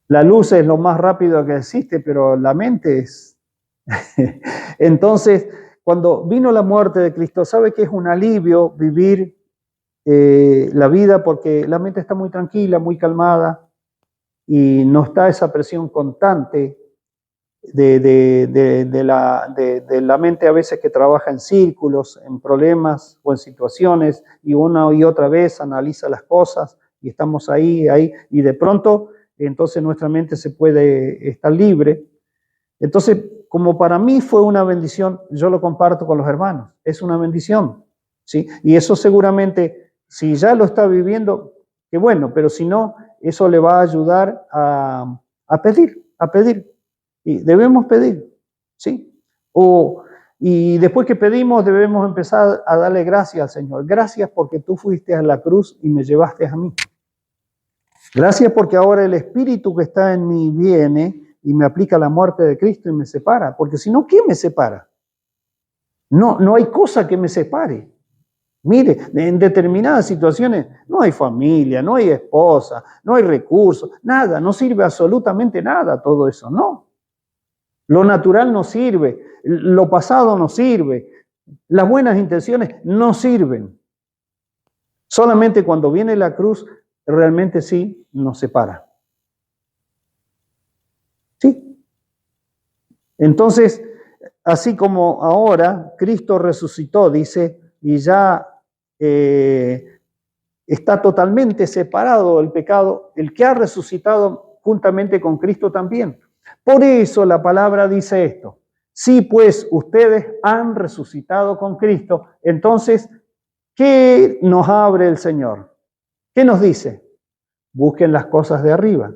La luz es lo más rápido que existe, pero la mente es... Entonces, cuando vino la muerte de Cristo, ¿sabe que es un alivio vivir la vida? Porque la mente está muy tranquila, muy calmada y no está esa presión constante de la mente a veces que trabaja en círculos, en problemas o en situaciones, y una y otra vez analiza las cosas y estamos ahí, y de pronto entonces nuestra mente se puede estar libre. Entonces, como para mí fue una bendición, yo lo comparto con los hermanos, es una bendición, ¿sí? Y eso seguramente, si ya lo está viviendo, qué bueno, pero si no, eso le va a ayudar a pedir. Y debemos pedir, ¿sí? Y después que pedimos, debemos empezar a darle gracias al Señor. Gracias porque tú fuiste a la cruz y me llevaste a mí. Gracias porque ahora el Espíritu que está en mí viene y me aplica la muerte de Cristo y me separa. Porque si no, ¿quién me separa? No hay cosa que me separe. Mire, en determinadas situaciones no hay familia, no hay esposa, no hay recursos, nada, no sirve absolutamente nada todo eso, no. Lo natural no sirve, lo pasado no sirve, las buenas intenciones no sirven. Solamente cuando viene la cruz, realmente sí nos separa. ¿Sí? Entonces, así como ahora Cristo resucitó, dice, y ya está totalmente separado del pecado, el que ha resucitado juntamente con Cristo también. Por eso la palabra dice esto: si pues ustedes han resucitado con Cristo, entonces, ¿qué nos abre el Señor? ¿Qué nos dice? Busquen las cosas de arriba,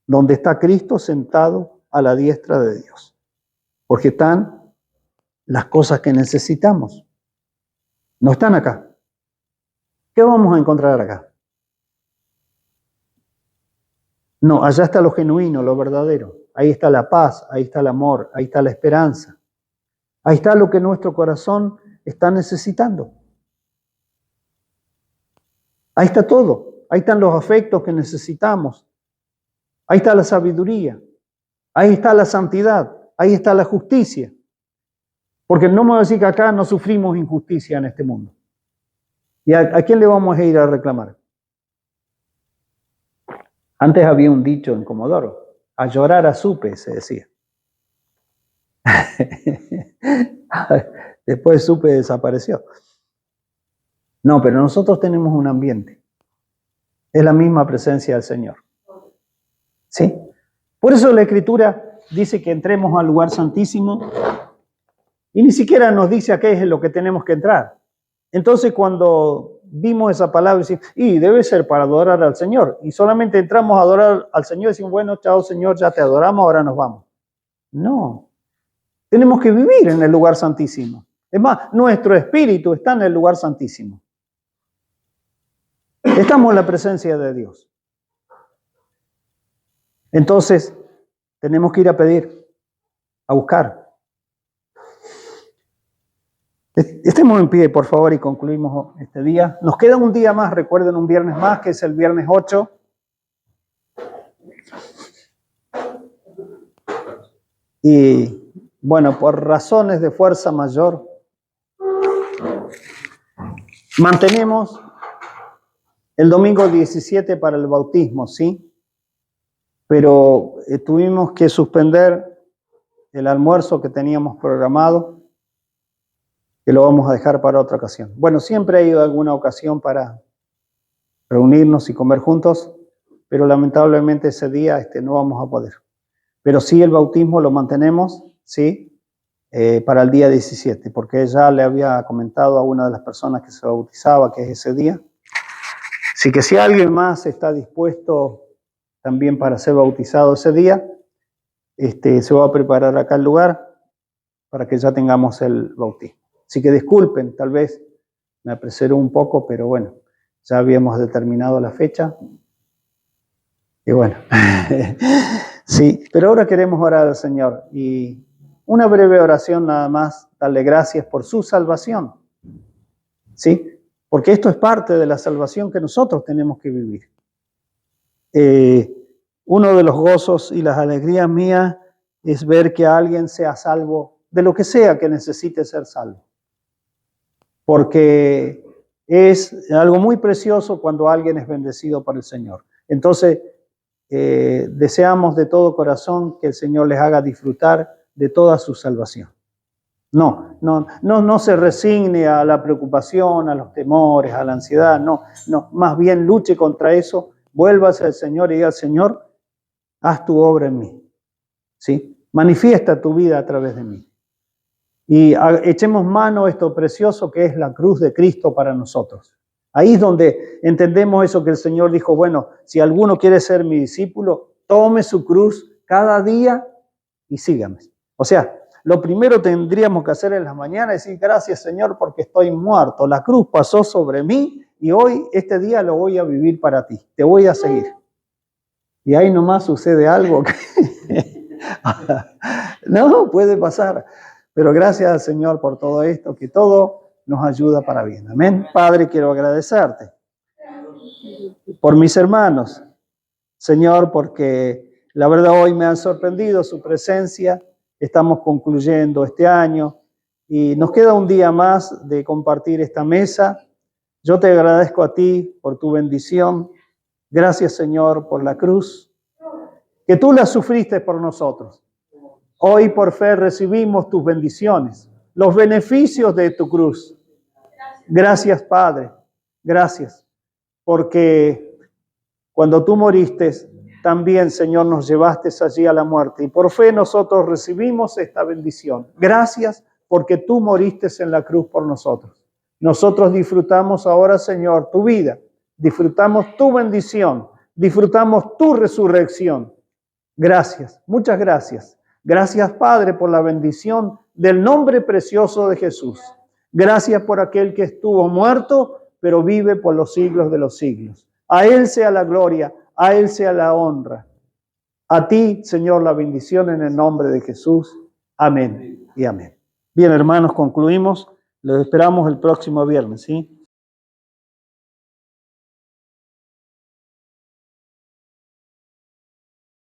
donde está Cristo sentado a la diestra de Dios, porque están las cosas que necesitamos. No están acá. ¿Qué vamos a encontrar acá? No, allá está lo genuino, lo verdadero. Ahí está la paz, ahí está el amor, ahí está la esperanza. Ahí está lo que nuestro corazón está necesitando. Ahí está todo. Ahí están los afectos que necesitamos. Ahí está la sabiduría. Ahí está la santidad. Ahí está la justicia. Porque no me voy a decir que acá no sufrimos injusticia en este mundo. ¿Y a quién le vamos a ir a reclamar? Antes había un dicho en Comodoro: a llorar a Supe, se decía. Después Supe desapareció. No, pero nosotros tenemos un ambiente. Es la misma presencia del Señor. ¿Sí? Por eso la Escritura dice que entremos al lugar santísimo y ni siquiera nos dice a qué es lo que tenemos que entrar. Entonces cuando vimos esa palabra, decimos, y debe ser para adorar al Señor. Y solamente entramos a adorar al Señor y decimos, bueno, chao Señor, ya te adoramos, ahora nos vamos. No, tenemos que vivir en el lugar santísimo. Es más, nuestro espíritu está en el lugar santísimo. Estamos en la presencia de Dios. Entonces, tenemos que ir a pedir, a buscar. Estemos en pie, por favor, y concluimos este día. Nos queda un día más, recuerden, un viernes más, que es el viernes 8. Y, bueno, por razones de fuerza mayor, mantenemos el domingo 17 para el bautismo, ¿sí? Pero tuvimos que suspender el almuerzo que teníamos programado, que lo vamos a dejar para otra ocasión. Bueno, siempre ha ido alguna ocasión para reunirnos y comer juntos, pero lamentablemente ese día no vamos a poder. Pero sí el bautismo lo mantenemos, ¿sí? Para el día 17, porque ya le había comentado a una de las personas que se bautizaba que es ese día. Así que si alguien más está dispuesto también para ser bautizado ese día, se va a preparar acá el lugar para que ya tengamos el bautismo. Así que disculpen, tal vez me apresuré un poco, pero bueno, ya habíamos determinado la fecha. Y bueno, sí, pero ahora queremos orar al Señor. Y una breve oración nada más, darle gracias por su salvación. ¿Sí? Porque esto es parte de la salvación que nosotros tenemos que vivir. Uno de los gozos y las alegrías mías es ver que alguien sea salvo de lo que sea que necesite ser salvo. Porque es algo muy precioso cuando alguien es bendecido por el Señor. Entonces, deseamos de todo corazón que el Señor les haga disfrutar de toda su salvación. No se resigne a la preocupación, a los temores, a la ansiedad, no, más bien luche contra eso, vuélvase al Señor y diga, Señor, haz tu obra en mí, ¿sí? Manifiesta tu vida a través de mí. Y echemos mano a esto precioso que es la cruz de Cristo para nosotros. Ahí es donde entendemos eso que el Señor dijo, bueno, si alguno quiere ser mi discípulo, tome su cruz cada día y sígame. O sea, lo primero tendríamos que hacer en las mañanas es decir, gracias Señor porque estoy muerto. La cruz pasó sobre mí y hoy, este día lo voy a vivir para ti. Te voy a seguir. Y ahí nomás sucede algo que no puede pasar. Pero gracias al Señor por todo esto, que todo nos ayuda para bien. Amén. Padre, quiero agradecerte por mis hermanos. Señor, porque la verdad hoy me han sorprendido su presencia. Estamos concluyendo este año y nos queda un día más de compartir esta mesa. Yo te agradezco a ti por tu bendición. Gracias, Señor, por la cruz, que tú la sufriste por nosotros. Hoy por fe recibimos tus bendiciones, los beneficios de tu cruz. Gracias, Padre. Gracias, porque cuando tú moriste, también, Señor, nos llevaste allí a la muerte. Y por fe nosotros recibimos esta bendición. Gracias porque tú moriste en la cruz por nosotros. Nosotros disfrutamos ahora, Señor, tu vida. Disfrutamos tu bendición. Disfrutamos tu resurrección. Gracias, muchas gracias. Gracias, Padre, por la bendición del nombre precioso de Jesús. Gracias por aquel que estuvo muerto, pero vive por los siglos de los siglos. A Él sea la gloria. A Él sea la honra. A ti, Señor, la bendición en el nombre de Jesús. Amén y amén. Bien, hermanos, concluimos. Los esperamos el próximo viernes, ¿sí?